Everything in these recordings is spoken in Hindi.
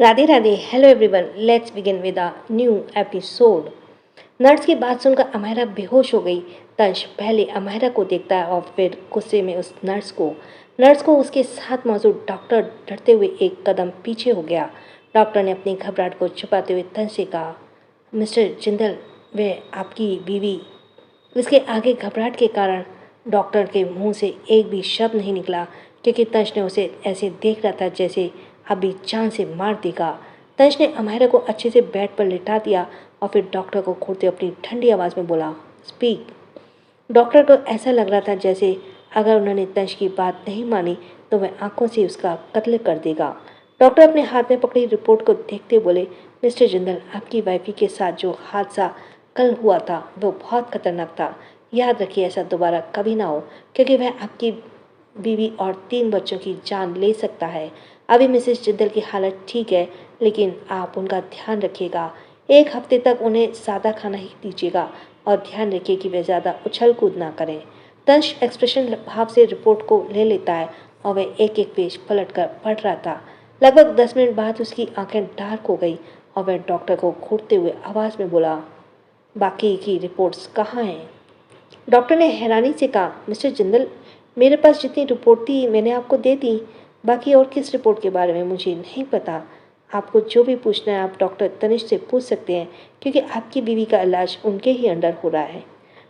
Radhe Radhe. Hello everyone, let's begin with a new episode. Nurse की बात सुनकर अमायरा बेहोश हो गई। तंश पहले अमायरा को देखता है और फिर गुस्से में उस नर्स को उसके साथ मौजूद डॉक्टर डरते हुए एक कदम पीछे हो गया। डॉक्टर ने अपनी घबराहट को छुपाते हुए तंश से कहा, मिस्टर जिंदल, वे आपकी बीवी। उसके आगे घबराहट के कारण डॉक्टर के मुंह से एक भी शब्द नहीं निकला, क्योंकि तंश ने उसे ऐसे देख रहा था जैसे अभी जान से मार देगा। तंश ने अमायरा को अच्छे से बेड पर लिटा दिया और फिर डॉक्टर को घूरते अपनी ठंडी आवाज़ में बोला, स्पीक। डॉक्टर को ऐसा लग रहा था जैसे अगर उन्होंने तंश की बात नहीं मानी तो वह आंखों से उसका कत्ल कर देगा। डॉक्टर अपने हाथ में पकड़ी रिपोर्ट को देखते बोले, मिस्टर जिंदल, आपकी वाइफी के साथ जो हादसा कल हुआ था वो बहुत खतरनाक था। याद रखिए ऐसा दोबारा कभी ना हो, क्योंकि वह आपकी बीवी और 3 बच्चों की जान ले सकता है। अभी मिसेस जिंदल की हालत ठीक है, लेकिन आप उनका ध्यान रखिएगा। 1 हफ्ते तक उन्हें सादा खाना ही दीजिएगा और ध्यान रखिए कि वे ज़्यादा उछल कूद ना करें। तंश एक्सप्रेशन भाव से रिपोर्ट को ले लेता है और वह एक एक पेज पलट कर पढ़ रहा था। लगभग 10 मिनट बाद उसकी आंखें डार्क हो गई और वह डॉक्टर को घूरते हुए आवाज़ में बोला, बाकी की रिपोर्ट्स कहाँ हैं? डॉक्टर ने हैरानी से कहा, मिस्टर जिंदल, मेरे पास जितनी रिपोर्ट थी मैंने आपको दे दी। बाकी और किस रिपोर्ट के बारे में मुझे नहीं पता। आपको जो भी पूछना है आप डॉक्टर तनिष्क से पूछ सकते हैं, क्योंकि आपकी बीवी का इलाज उनके ही अंडर हो रहा है।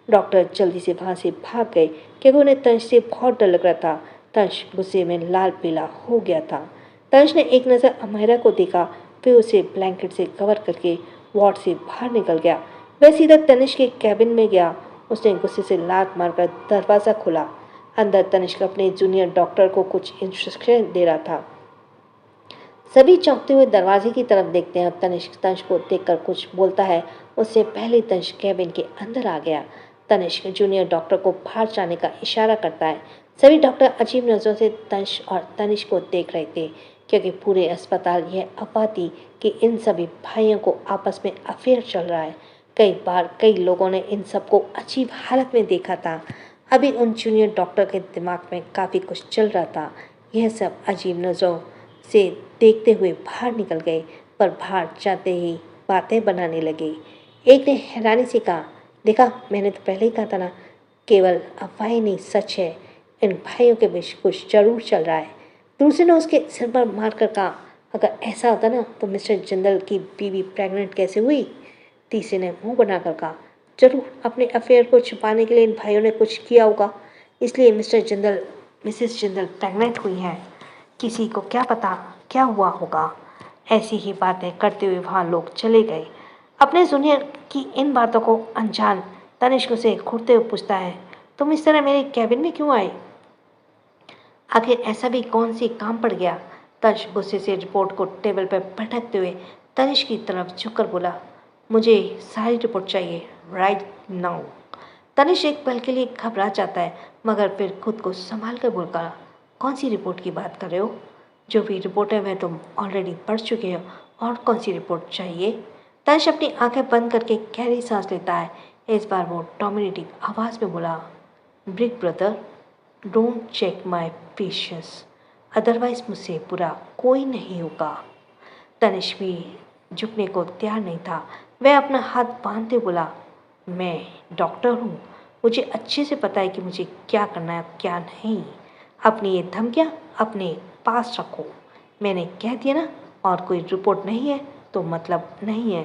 डॉक्टर जल्दी से वहाँ से भाग गए, क्योंकि उन्हें तंश से बहुत डर लग रहा था। तंश गुस्से में लाल पीला हो गया था। तंश ने एक नज़र अमायरा को देखा, फिर उसे ब्लैंकेट से कवर करके वार्ड से बाहर निकल गया। वह सीधा तनिष्क के कैबिन में गया। उसने गुस्से से लात मारकर दरवाज़ा खोला। अंदर तनिष्क अपने जूनियर डॉक्टर को कुछ इंस्ट्रक्शन दे रहा था। सभी चौंकते हुए दरवाजे की तरफ देखते हैं और तनिष्क तंश को देखकर कुछ बोलता है। उससे पहले तंश कैबिन के अंदर आ गया। तनिष्क जूनियर डॉक्टर को बाहर जाने का इशारा करता है। सभी डॉक्टर अजीब नज़रों से तंश और तनिष्क को देख रहे थे, क्योंकि पूरे अस्पताल यह अफवाह थी कि इन सभी भाइयों को आपस में अफेयर चल रहा है। कई बार कई लोगों ने इन सबको अजीब हालत में देखा था। अभी उन जूनियर डॉक्टर के दिमाग में काफ़ी कुछ चल रहा था। यह सब अजीब नज़रों से देखते हुए बाहर निकल गए, पर बाहर जाते ही बातें बनाने लगे। एक ने हैरानी से कहा, देखा, मैंने तो पहले ही कहा था ना, केवल अफवाहें नहीं, सच है। इन भाइयों के बीच कुछ जरूर चल रहा है। दूसरे ने उसके सिर पर मार कर कहा, अगर ऐसा होता ना तो मिस्टर जिंदल की बीवी प्रेग्नेंट कैसे हुई? तीसरे ने मुंह बनाकर कहा, जरूर अपने अफेयर को छुपाने के लिए इन भाइयों ने कुछ किया होगा, इसलिए मिसेस जिंदल प्रेग्नेंट हुई हैं। किसी को क्या पता क्या हुआ होगा। ऐसी ही बातें करते हुए वहाँ लोग चले गए। अपने जूनियर की इन बातों को अनजान तनिष्क से घूरते हुए पूछता है, तुम इस तरह मेरे कैबिन में क्यों आए? आखिर ऐसा भी कौन सी काम पड़ गया? तनिष्क गुस्से से रिपोर्ट को टेबल पर पटकते हुए तनिष्क की तरफ झुककर बोला, मुझे सारी रिपोर्ट चाहिए, राइट नाउ। तनिष्क एक पल के लिए घबरा जाता है, मगर फिर खुद को संभाल कर बोलता, कौन सी रिपोर्ट की बात कर रहे हो? जो भी रिपोर्ट है वह तुम ऑलरेडी पढ़ चुके हो, और कौन सी रिपोर्ट चाहिए? तनिष्क अपनी आंखें बंद करके गहरी सांस लेता है। इस बार वो डोमिनेटिंग आवाज़ में बोला, big brother, don't check my patience, otherwise मुझसे बुरा कोई नहीं होगा। तनिष्क भी झुकने को तैयार नहीं था। वह अपना हाथ बांधते बोला, मैं डॉक्टर हूँ, मुझे अच्छे से पता है कि मुझे क्या करना है क्या नहीं। अपनी ये धमकियाँ अपने पास रखो। मैंने कह दिया ना, और कोई रिपोर्ट नहीं है तो मतलब नहीं है।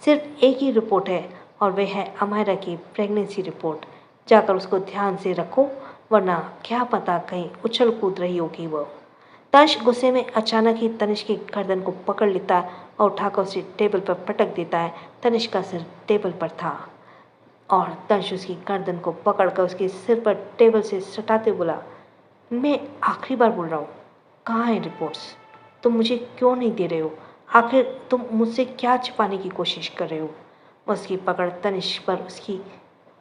सिर्फ एक ही रिपोर्ट है, और वह है अमायरा की प्रेगनेंसी रिपोर्ट। जाकर उसको ध्यान से रखो, वरना क्या पता कहीं उछल कूद रही होगी वो। तनिष्क गुस्से में अचानक ही तनिष्क की गर्दन को पकड़ लेता है और उठाकर उसे टेबल पर पटक देता है। तनिष्क का सिर टेबल पर था और तनिष्क उसकी गर्दन को पकड़कर उसके सिर पर टेबल से सटाते बोला, मैं आखिरी बार बोल रहा हूँ, कहाँ है रिपोर्ट्स? तुम मुझे क्यों नहीं दे रहे हो? आखिर तुम मुझसे क्या छिपाने की कोशिश कर रहे हो? उसकी पकड़ तनिष्क पर उसकी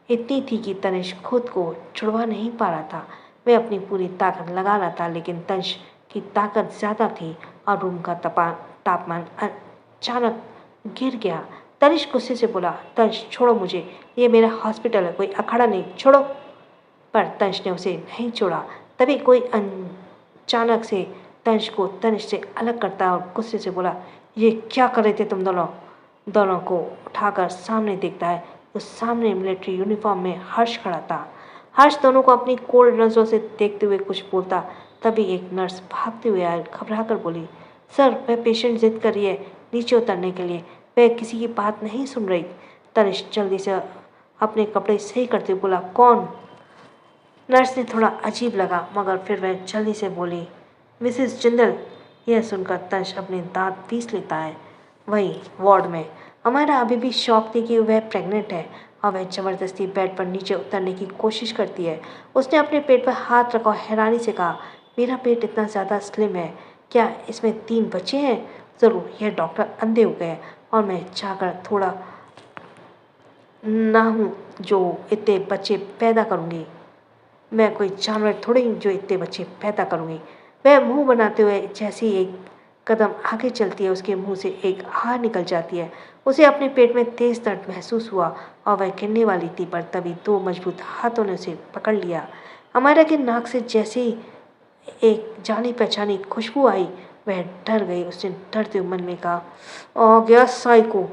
इतनी थी कि तनिष्क खुद को छुड़वा नहीं पा रहा था। वह अपनी पूरी ताकत लगा रहा था, लेकिन तनिष्क की ताकत ज़्यादा थी और रूम का तापमान अचानक गिर गया। तनिष्क गुस्से से बोला, तनिष्क छोड़ो मुझे, ये मेरा हॉस्पिटल है, कोई अखाड़ा नहीं, छोड़ो। पर तनिष्क ने उसे नहीं छोड़ा। तभी कोई अचानक से तंश को तनिष्क से अलग करता है और गुस्से से बोला, ये क्या कर रहे थे तुम दोनों? दोनों को उठाकर सामने देखता है। उस सामने मिलिट्री यूनिफॉर्म में हर्ष खड़ा था। हर्ष दोनों को अपनी कोल्ड नजरों से देखते हुए कुछ बोलता, तभी एक नर्स भागते हुए आई, घबरा कर बोली, सर वह पेशेंट जिद कर रही है नीचे उतरने के लिए, वह किसी की बात नहीं सुन रही। तनिष्क जल्दी से अपने कपड़े सही करते हुए बोला, कौन? नर्स ने थोड़ा अजीब लगा, मगर फिर वह जल्दी से बोली, मिसेस जिंदल। यह सुनकर तनिष्क अपने दांत पीस लेता है। वही वार्ड में हमारा अभी भी शौक थी कि वह प्रेग्नेंट है और वह जबरदस्ती बेड पर नीचे उतरने की कोशिश करती है। उसने अपने पेट पर हाथ रखा और हैरानी से कहा, मेरा पेट इतना ज़्यादा स्लिम है, क्या इसमें 3 बच्चे हैं? ज़रूर यह डॉक्टर अंधे हो गए और मैं चाहकर थोड़ा ना हूँ जो इतने बच्चे पैदा करूँगी। मैं कोई जानवर थोड़ी हूँ जो इतने बच्चे पैदा करूँगी। वह मुंह बनाते हुए जैसे ही एक कदम आगे चलती है, उसके मुंह से एक आह निकल जाती है। उसे अपने पेट में तेज दर्द महसूस हुआ और वह गिरने वाली थी, पर तभी 2 मजबूत हाथों ने उसे पकड़ लिया। अमायरा के नाक से जैसे ही एक जानी पहचानी खुशबू आई, वह डर गई। उसने डरते हुए मन में कहा, आ गया साइको,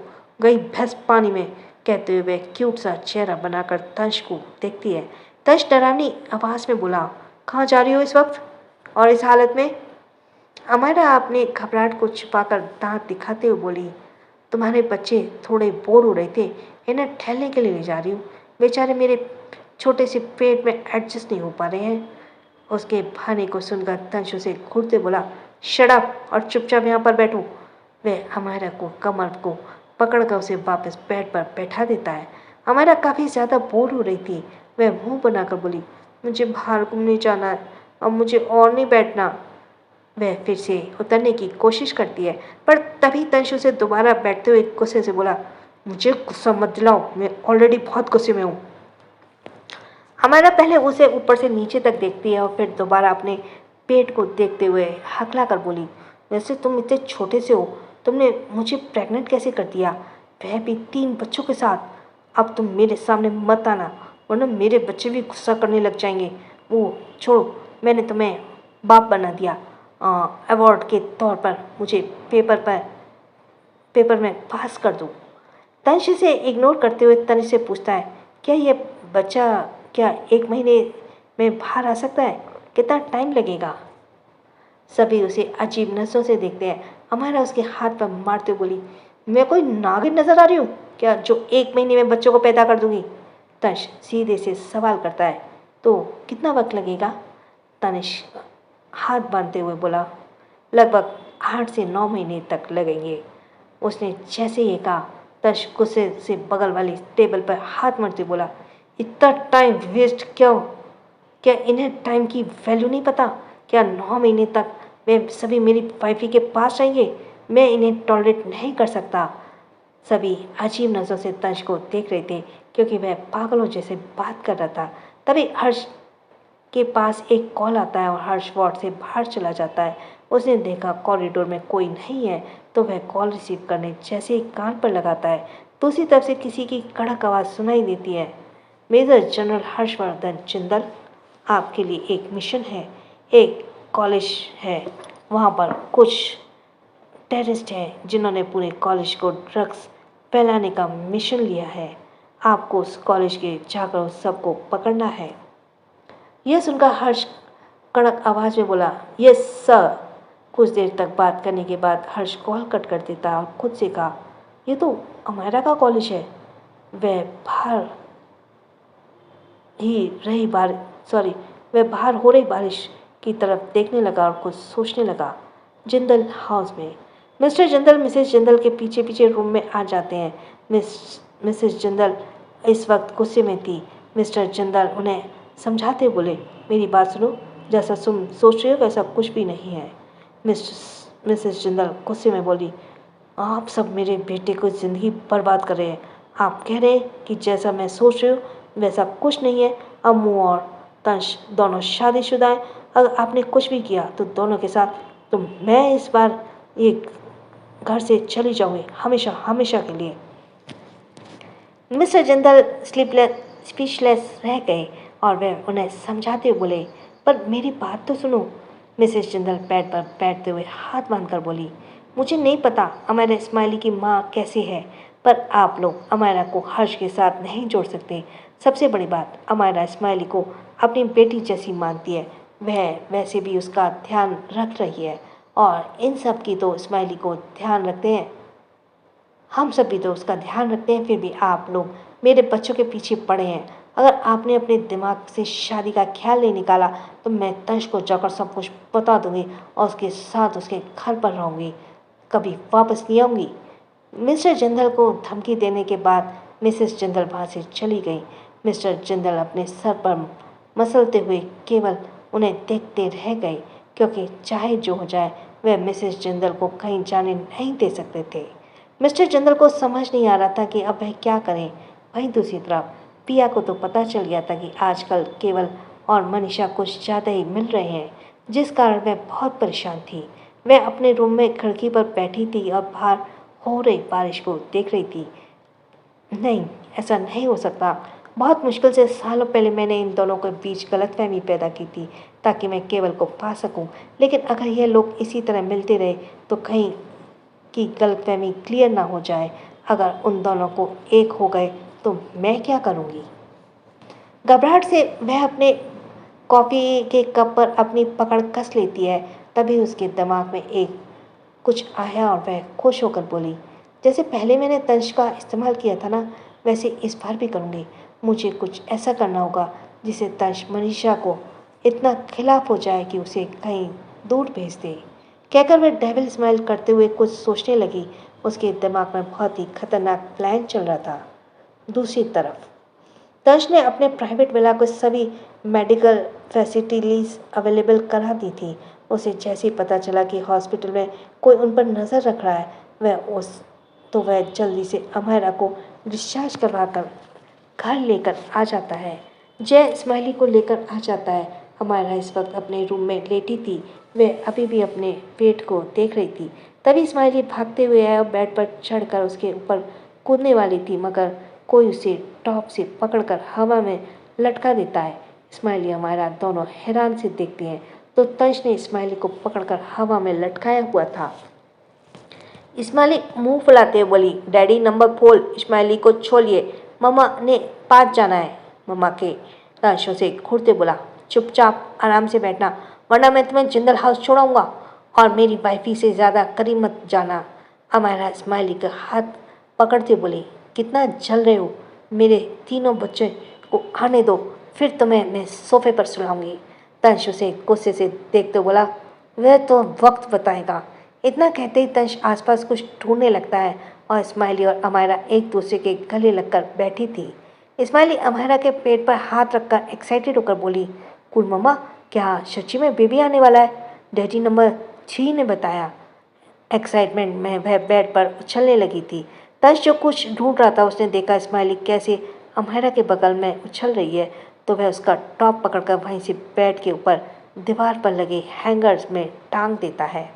गई भैंस पानी में। कहते हुए वह क्यूट सा चेहरा बनाकर तंश को देखती है। तंश डरावनी आवाज में बोला, कहाँ जा रही हो इस वक्त और इस हालत में? अमायरा अपने घबराहट को छिपाकर दांत दिखाते हुए बोली, तुम्हारे बच्चे थोड़े बोर हो रहे थे, इन्हें ठहरने के लिए ले जा रही हूँ। बेचारे मेरे छोटे से पेट में एडजस्ट नहीं हो पा रहे हैं। उसके भाने को सुनकर तंश उसे घूरते बोला, शट अप और चुपचाप यहाँ पर बैठो। वह अमायरा को कमर को पकड़कर उसे वापस बेड पर बैठा देता है। अमायरा काफ़ी ज़्यादा बोर हो रही थी। वह मुंह बनाकर बोली, मुझे बाहर घूमने जाना है, अब मुझे और नहीं बैठना। वह फिर से उतरने की कोशिश करती है, पर तभी तंश उसे दोबारा बैठते हुए गुस्से से बोला, मुझे गुस्सा मत दिलाओ, मैं ऑलरेडी बहुत गुस्से में हूँ। हमारा पहले उसे ऊपर से नीचे तक देखती है और फिर दोबारा अपने पेट को देखते हुए हकला कर बोली, वैसे तुम इतने छोटे से हो, तुमने मुझे प्रेग्नेंट कैसे कर दिया, वह भी 3 बच्चों के साथ। अब तुम मेरे सामने मत आना, वरना मेरे बच्चे भी गुस्सा करने लग जाएंगे। वो छोड़ो, मैंने तुम्हें बाप बना दिया, अवार्ड के तौर पर मुझे पेपर में पास कर दो। तंश से इग्नोर करते हुए तनिष्क से पूछता है, क्या ये बच्चा क्या 1 महीने में बाहर आ सकता है? कितना टाइम लगेगा? सभी उसे अजीब नजरों से देखते हैं। हमारा उसके हाथ पर मारते बोली, मैं कोई नागिन नजर आ रही हूँ क्या जो 1 महीने में बच्चों को पैदा कर दूंगी? तंश सीधे से सवाल करता है, तो कितना वक्त लगेगा? तनिष्क हाथ बांधते हुए बोला, लगभग 8 से 9 महीने तक लगेंगे। उसने जैसे ही कहा, तंश गुस्से से बगल वाली टेबल पर हाथ मारते बोला, इतना टाइम वेस्ट क्यों? क्या इन्हें टाइम की वैल्यू नहीं पता? क्या 9 महीने तक वे सभी मेरी वाइफी के पास रहेंगे? मैं इन्हें टॉलरेट नहीं कर सकता। सभी अजीब नज़रों से तंश को देख रहे थे, क्योंकि वह पागलों जैसे बात कर रहा था। तभी हर्ष के पास एक कॉल आता है और हर्ष वार्ड से बाहर चला जाता है। उसने देखा कॉरिडोर में कोई नहीं है, तो वह कॉल रिसीव करने जैसे ही कान पर लगाता है, दूसरी तरफ से किसी की कड़क आवाज़ सुनाई देती है, मेजर जनरल हर्षवर्धन जिंदल, आपके लिए एक मिशन है। एक कॉलेज है, वहाँ पर कुछ टेररिस्ट हैं जिन्होंने पूरे कॉलेज को ड्रग्स फैलाने का मिशन लिया है। आपको उस कॉलेज के जाकर उस सबको पकड़ना है। यह सुनकर हर्ष कड़क आवाज़ में बोला, यस सर। कुछ देर तक बात करने के बाद हर्ष कॉल कट कर देता और खुद से कहा, ये तो अमायरा का कॉलेज है। वह बाहर हो रही बारिश की तरफ देखने लगा और कुछ सोचने लगा। जिंदल हाउस में मिस्टर जिंदल मिसेस जिंदल के पीछे पीछे रूम में आ जाते हैं। मिसेस जिंदल इस वक्त गुस्से में थी। मिस्टर जिंदल उन्हें समझाते बोले, मेरी बात सुनो, जैसा तुम सोच रहे हो वैसा कुछ भी नहीं है। मिसेस जिंदल गुस्से में बोली, आप सब मेरे बेटे को ज़िंदगी बर्बाद कर रहे हैं। आप कह रहे हैं कि जैसा मैं सोच रही हूँ वैसा कुछ नहीं है। अम्मू और तंश दोनों शादीशुदा हैं। अगर आपने कुछ भी किया तो दोनों के साथ, तो मैं इस बार ये घर से चली जाऊँगी, हमेशा हमेशा के लिए। मिस्टर जिंदल स्पीचलेस रह गए और वे उन्हें समझाते बोले, पर मेरी बात तो सुनो। मिसेस जिंदल बेड पर बैठते हुए हाथ बांधकर बोली, मुझे नहीं पता अमायरा इस्माइली की माँ कैसी है, पर आप लोग अमायरा को हर्ष के साथ नहीं जोड़ सकते। सबसे बड़ी बात, अमायरा इस्माइली को अपनी बेटी जैसी मानती है। वह वैसे भी उसका ध्यान रख रही है और इन सब की तो इस्माइली को ध्यान रखते हैं। हम सब भी तो उसका ध्यान रखते हैं, फिर भी आप लोग मेरे बच्चों के पीछे पड़े हैं। अगर आपने अपने दिमाग से शादी का ख्याल नहीं निकाला तो मैं तंश को जाकर सब कुछ बता दूंगी और उसके साथ उसके घर पर रहूंगी, कभी वापस नहीं आऊंगी। मिस्टर जिंदल को धमकी देने के बाद मिसेस जिंदल वहाँ से चली गई। मिस्टर जिंदल अपने सर पर मसलते हुए केवल उन्हें देखते रह गए, क्योंकि चाहे जो हो जाए वह मिसेस जिंदल को कहीं जाने नहीं दे सकते थे। मिस्टर जिंदल को समझ नहीं आ रहा था कि अब वह क्या करें। वहीं दूसरी तरफ पिया को तो पता चल गया था कि आजकल केवल और मनीषा कुछ ज़्यादा ही मिल रहे हैं, जिस कारण वह बहुत परेशान थी। वह अपने रूम में खिड़की पर बैठी थी और बाहर हो रही बारिश को देख रही थी। नहीं, ऐसा नहीं हो सकता। बहुत मुश्किल से सालों पहले मैंने इन दोनों के बीच गलतफहमी पैदा की थी ताकि मैं केवल को पा सकूं, लेकिन अगर यह लोग इसी तरह मिलते रहे तो कहीं की गलतफहमी क्लियर ना हो जाए। अगर उन दोनों को एक हो गए तो मैं क्या करूँगी। घबराहट से वह अपने कॉफ़ी के कप पर अपनी पकड़ कस लेती है। तभी उसके दिमाग में एक कुछ आया और वह खुश होकर बोली, जैसे पहले मैंने तंज का इस्तेमाल किया था ना, वैसे इस बार भी करूँगी। मुझे कुछ ऐसा करना होगा जिससे तंज मनीषा को इतना खिलाफ हो जाए कि उसे कहीं दूर भेज दे। कहकर वह डेविल स्माइल करते हुए कुछ सोचने लगी। उसके दिमाग में बहुत ही खतरनाक प्लान चल रहा था। दूसरी तरफ तंज ने अपने प्राइवेट विला को सभी मेडिकल फैसिलिटीज अवेलेबल करा दी थी। उसे जैसे ही पता चला कि हॉस्पिटल में कोई उन पर नज़र रख रहा है, वह जल्दी से अमायरा को डिस्चार्ज करवा कर घर लेकर आ जाता है। जय स्माइली को लेकर आ जाता है। अमायरा इस वक्त अपने रूम में लेटी थी। वह अभी भी अपने पेट को देख रही थी। तभी स्माइली भागते हुए आया और बेड पर चढ़कर उसके ऊपर कूदने वाली थी, मगर कोई उसे टॉप से पकड़कर हवा में लटका देता है। स्माइली अमायरा दोनों हैरान से देखती हैं तो तंज ने स्माइली को पकड़कर हवा में लटकाया हुआ था। स्माइली मुंह फुलाते हुए बोली, डैडी नंबर खोल, स्माइली को छोड़िए, मम्मा ने पास जाना है। मम्मा के तंज से घूरते बोला, चुपचाप आराम से बैठना वरना मैं तुम्हें जिंदल हाउस छोड़ाऊंगा और मेरी वाइफी से ज़्यादा करीब मत जाना। अमायरा स्माइली का हाथ पकड़ते बोली, कितना जल रहे हो, मेरे तीनों बच्चे को आने दो, फिर तुम्हें मैं सोफे पर सुलाऊंगी। तंश उसे गुस्से से देखते बोला, वह तो वक्त बताएगा। इतना कहते ही तंश आसपास कुछ ढूंढने लगता है और स्माइली और अमायरा एक दूसरे के गले लगकर बैठी थी। स्माइली अमायरा के पेट पर हाथ रखकर एक्साइटेड होकर बोली, कुल मम्मा, क्या सच्ची में बेबी आने वाला है? डैडी नंबर 3 ने बताया। एक्साइटमेंट में वह बेड पर उछलने लगी थी। तंश जो कुछ ढूंढ रहा था, उसने देखा स्माइली कैसे अमायरा के बगल में उछल रही है, तो वह उसका टॉप पकड़कर वहीं से बेड के ऊपर दीवार पर लगे हैंगर्स में टांग देता है।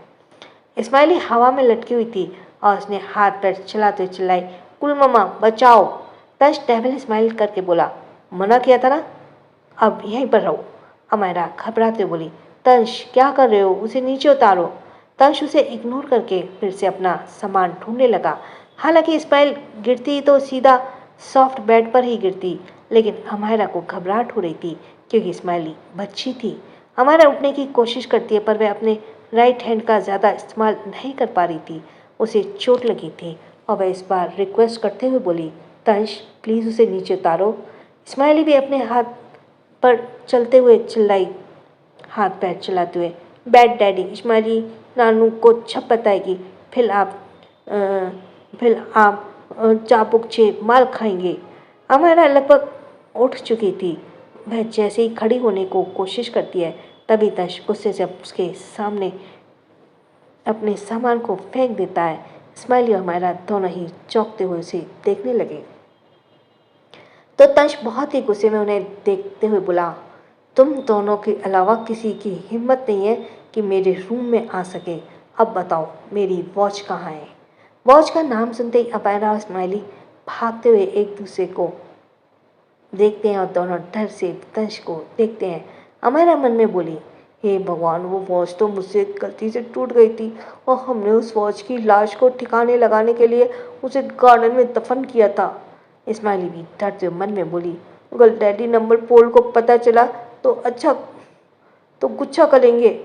स्माइली हवा में लटकी हुई थी और उसने हाथ पैर चलाते हुए चिल्लाई, कुल मम्मा बचाओ। तंश डेविल स्माइल करके बोला, मना किया था ना, अब यहीं पर रहो। अमायरा घबराते हुए बोली, तंश क्या कर रहे हो, उसे नीचे उतारो। तंश उसे इग्नोर करके फिर से अपना सामान ढूंढने लगा। हालांकि स्माइल गिरती तो सीधा सॉफ्ट बेड पर ही गिरती, लेकिन अमायरा को घबराहट हो रही थी क्योंकि स्माइली बच्ची थी। अमायरा उठने की कोशिश करती है पर वह अपने राइट हैंड का ज़्यादा इस्तेमाल नहीं कर पा रही थी। उसे चोट लगी थी और वह इस बार रिक्वेस्ट करते हुए बोली, तंश प्लीज़ उसे नीचे उतारो। स्माइली भी अपने हाथ पर चलते हुए चिल्लाई, हाथ पैर चलाते हुए, बैड डैडी, स्माइली नानू को छप बताएगी, फिर आप चाबुक छे माल खाएंगे। अमायरा लगभग उठ चुकी थी। वह जैसे ही खड़ी होने को कोशिश करती है, तभी तंश गुस्से से उसके सामने अपने सामान को फेंक देता है। स्माइली और अमायरा दोनों ही चौंकते हुए उसे देखने लगे। तो तंश बहुत ही गुस्से में उन्हें देखते हुए बोला, तुम दोनों के अलावा किसी की हिम्मत नहीं है कि मेरे रूम में आ सके। अब बताओ मेरी वॉच कहाँ है? वॉच का नाम सुनते ही अमायरा और स्माइली भागते हुए एक दूसरे को देखते हैं और दोनों डर से तंश को देखते हैं। अमायरा मन में बोली, हे भगवान, वो वॉच तो मुझसे गलती से टूट गई थी और हमने उस वॉच की लाश को ठिकाने लगाने के लिए उसे गार्डन में दफन किया था। स्माइली भी डरते मन में बोली, अगर डैडी नंबर पोल को पता चला तो गुच्छा करेंगे।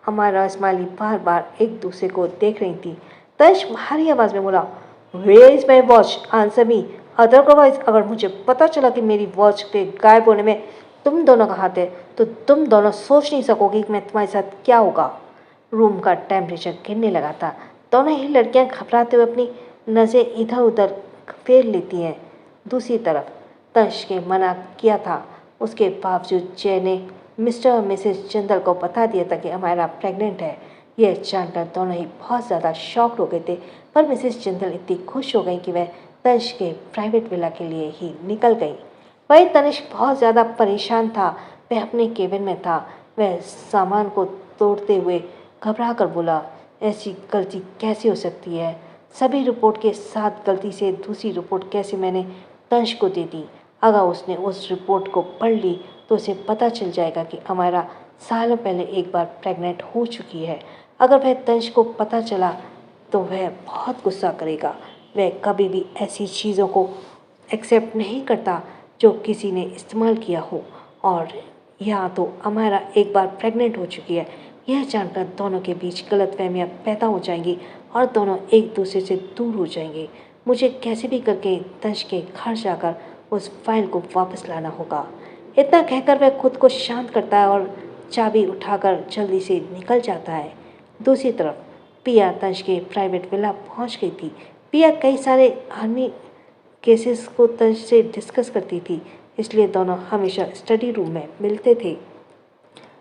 हमारा स्माइली बार बार एक दूसरे को देख रही थी। तनिष भारी आवाज में बोला, where is my watch, answer me, otherwise अगर मुझे पता चला कि मेरी वॉच के गायब होने में तुम दोनों का हाथ है तो तुम दोनों सोच नहीं सकोगे कि मैं तुम्हारे साथ क्या होगा। रूम का टेम्परेचर गिरने लगा था। दोनों ही लड़कियां घबराते हुए अपनी नज़रें इधर उधर फेर लेती हैं। दूसरी तरफ तंश के मना किया था, उसके बावजूद जय ने मिस्टर और मिसेस जिंदल को बता दिया था कि अमायरा प्रेग्नेंट है। यह जानकर दोनों ही बहुत ज़्यादा शॉक्ड हो गए थे, पर मिसेस जिंदल इतनी खुश हो गई कि वह तंश के प्राइवेट विला के लिए ही निकल गई। वही तनिष्क बहुत ज़्यादा परेशान था। वह अपने केबिन में था। वह सामान को तोड़ते हुए घबरा कर बोला, ऐसी गलती कैसे हो सकती है? सभी रिपोर्ट के साथ गलती से दूसरी रिपोर्ट कैसे मैंने तंश को दे दी? अगर उसने उस रिपोर्ट को पढ़ ली तो उसे पता चल जाएगा कि हमारा सालों पहले एक बार प्रेग्नेंट हो चुकी है। अगर वह तंश को पता चला तो वह बहुत गुस्सा करेगा। वह कभी भी ऐसी चीज़ों को एक्सेप्ट नहीं करता जो किसी ने इस्तेमाल किया हो। और यहाँ तो हमारा एक बार प्रेग्नेंट हो चुकी है। यह जानकर दोनों के बीच गलतफहमियाँ पैदा हो जाएंगी और दोनों एक दूसरे से दूर हो जाएंगे। मुझे कैसे भी करके तंश के घर जाकर उस फाइल को वापस लाना होगा। इतना कहकर वह खुद को शांत करता है और चाबी उठाकर जल्दी से निकल जाता है। दूसरी तरफ पिया तंश के प्राइवेट विला पहुंच गई थी। पिया कई सारे आर्मी केसेस को तंज से डिस्कस करती थी, इसलिए दोनों हमेशा स्टडी रूम में मिलते थे।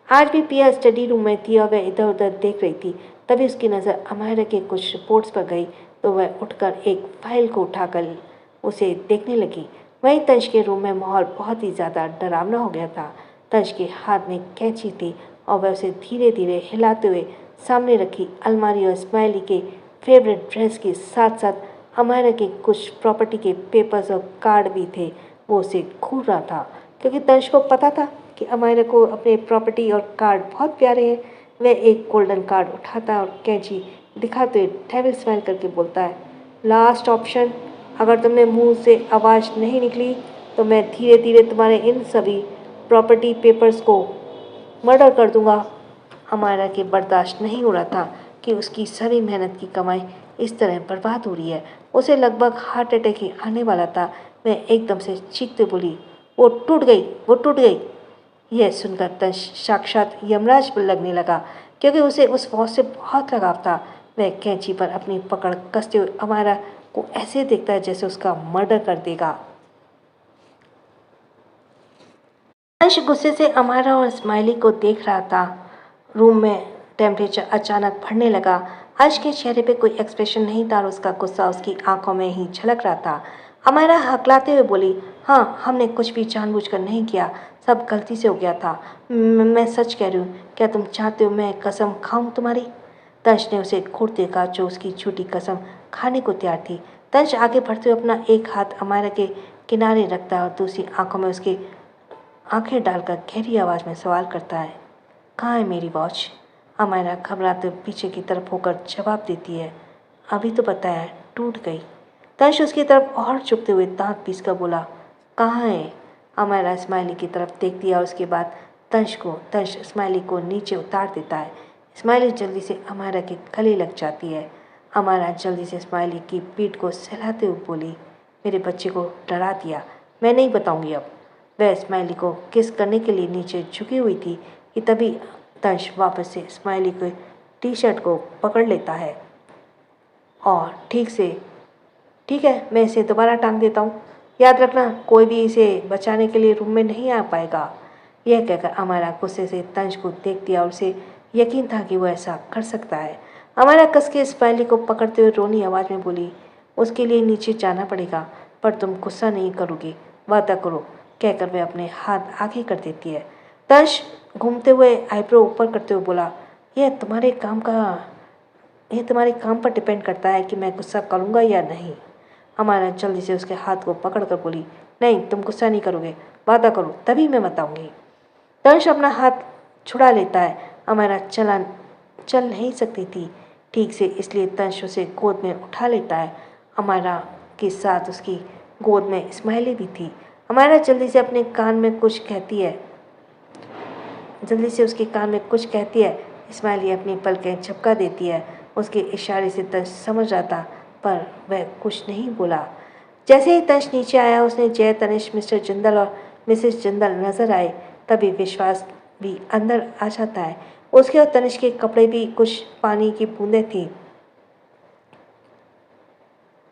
आज भी पिया स्टडी रूम में थी और वह इधर उधर देख रही थी। तभी उसकी नज़र अमायरा के कुछ रिपोर्ट्स पर गई तो वह उठकर एक फाइल को उठाकर उसे देखने लगी। वहीं तंज के रूम में माहौल बहुत ही ज़्यादा डरावना हो गया था। तंज के हाथ में कैंची थी और वह उसे धीरे धीरे हिलाते हुए सामने रखी अलमारी और स्माइली के फेवरेट ड्रेस के साथ साथ हमारे के कुछ प्रॉपर्टी के पेपर्स और कार्ड भी थे, वो उसे घूर रहा था। क्योंकि तंश को पता था कि अमायरा को अपने प्रॉपर्टी और कार्ड बहुत प्यारे हैं। वह एक गोल्डन कार्ड उठाता है और कैंची दिखाते हुए डेविल स्माइल करके बोलता है, लास्ट ऑप्शन, अगर तुमने मुंह से आवाज़ नहीं निकली तो मैं धीरे धीरे तुम्हारे इन सभी प्रॉपर्टी पेपर्स को मर्डर कर दूंगा। हमारा के बर्दाश्त नहीं हो रहा था कि उसकी सभी मेहनत की कमाई इस तरह बर्बाद हो रही है। उसे लगभग हार्ट अटैक ही आने वाला था। वह एकदम से चीखते बोली, वो टूट गई, वो टूट गई। यह सुनकर तंश साक्षात यमराज पर लगने लगा, क्योंकि उसे उस वॉच से बहुत लगाव था। वह कैंची पर अपनी पकड़ कसते हुए अमायरा को ऐसे देखता है जैसे उसका मर्डर कर देगा। तंश गुस्से से अमायरा और स्माइली को देख रहा था। रूम में टेम्परेचर अचानक बढ़ने लगा। हर्ष के चेहरे पे कोई एक्सप्रेशन नहीं था और उसका गुस्सा उसकी आंखों में ही झलक रहा था। अमायरा हकलाते हुए बोली, हाँ, हमने कुछ भी जानबूझकर नहीं किया, सब गलती से हो गया था। मैं सच कह रही हूँ, क्या तुम चाहते हो मैं कसम खाऊं तुम्हारी? तंश ने उसे घूर देखा जो उसकी झूठी कसम खाने को तैयार थी। तंश आगे बढ़ते हुए अपना एक हाथ अमायरा के किनारे रखता है और दूसरी आंखों में उसकी आंखें डालकर गहरी आवाज़ में सवाल करता है, कहाँ है मेरी वॉच? अमायरा घबराते पीछे की तरफ होकर जवाब देती है, अभी तो बताया, टूट गई। तंश उसकी तरफ और झुकते हुए दांत पीसकर बोला, कहाँ है? अमायरा स्माइली की तरफ देखती है और उसके बाद तंश स्माइली को नीचे उतार देता है। स्माइली जल्दी से अमायरा के गले लग जाती है। अमायरा जल्दी से स्माइली की पीठ को सहलाते हुए बोली, मेरे बच्चे को डरा दिया, मैं नहीं बताऊंगी अब। वह स्माइली को किस करने के लिए नीचे झुकी हुई थी कि तभी तंश वापस से स्माइली के टी शर्ट को पकड़ लेता है और ठीक है, मैं इसे दोबारा टांग देता हूँ। याद रखना, कोई भी इसे बचाने के लिए रूम में नहीं आ पाएगा। यह कहकर अमायरा गुस्से से तंश को देख दिया और उसे यकीन था कि वो ऐसा कर सकता है। अमायरा कस के स्माइली को पकड़ते हुए रोनी आवाज़ में बोली, उसके लिए नीचे जाना पड़ेगा, पर तुम गुस्सा नहीं करोगे, वादा करो। कहकर वह अपने हाथ आगे कर देती है। तंश घूमते हुए आईब्रो ऊपर करते हुए बोला, यह तुम्हारे काम पर डिपेंड करता है कि मैं गुस्सा करूँगा या नहीं। हमारा जल्दी से उसके हाथ को पकड़कर बोली, नहीं, तुम गुस्सा नहीं करोगे, वादा करो, तभी मैं बताऊंगी। तंश अपना हाथ छुड़ा लेता है। अमायरा चल नहीं सकती थी ठीक से, इसलिए तंश उसे गोद में उठा लेता है। अमायरा के साथ उसकी गोद में स्माइली भी थी। अमायरा जल्दी से उसके कान में कुछ कहती है। स्माइली अपनी पलकें झपका देती है। उसके इशारे से तंश समझ रहा था, पर वह कुछ नहीं बोला। जैसे ही तंश नीचे आया, उसने जय, तनिष्क, मिस्टर जिंदल और मिसेस जिंदल नजर आए। तभी विश्वास भी अंदर आ जाता है। उसके और तनिष्क के कपड़े भी कुछ पानी की बूंदें थी,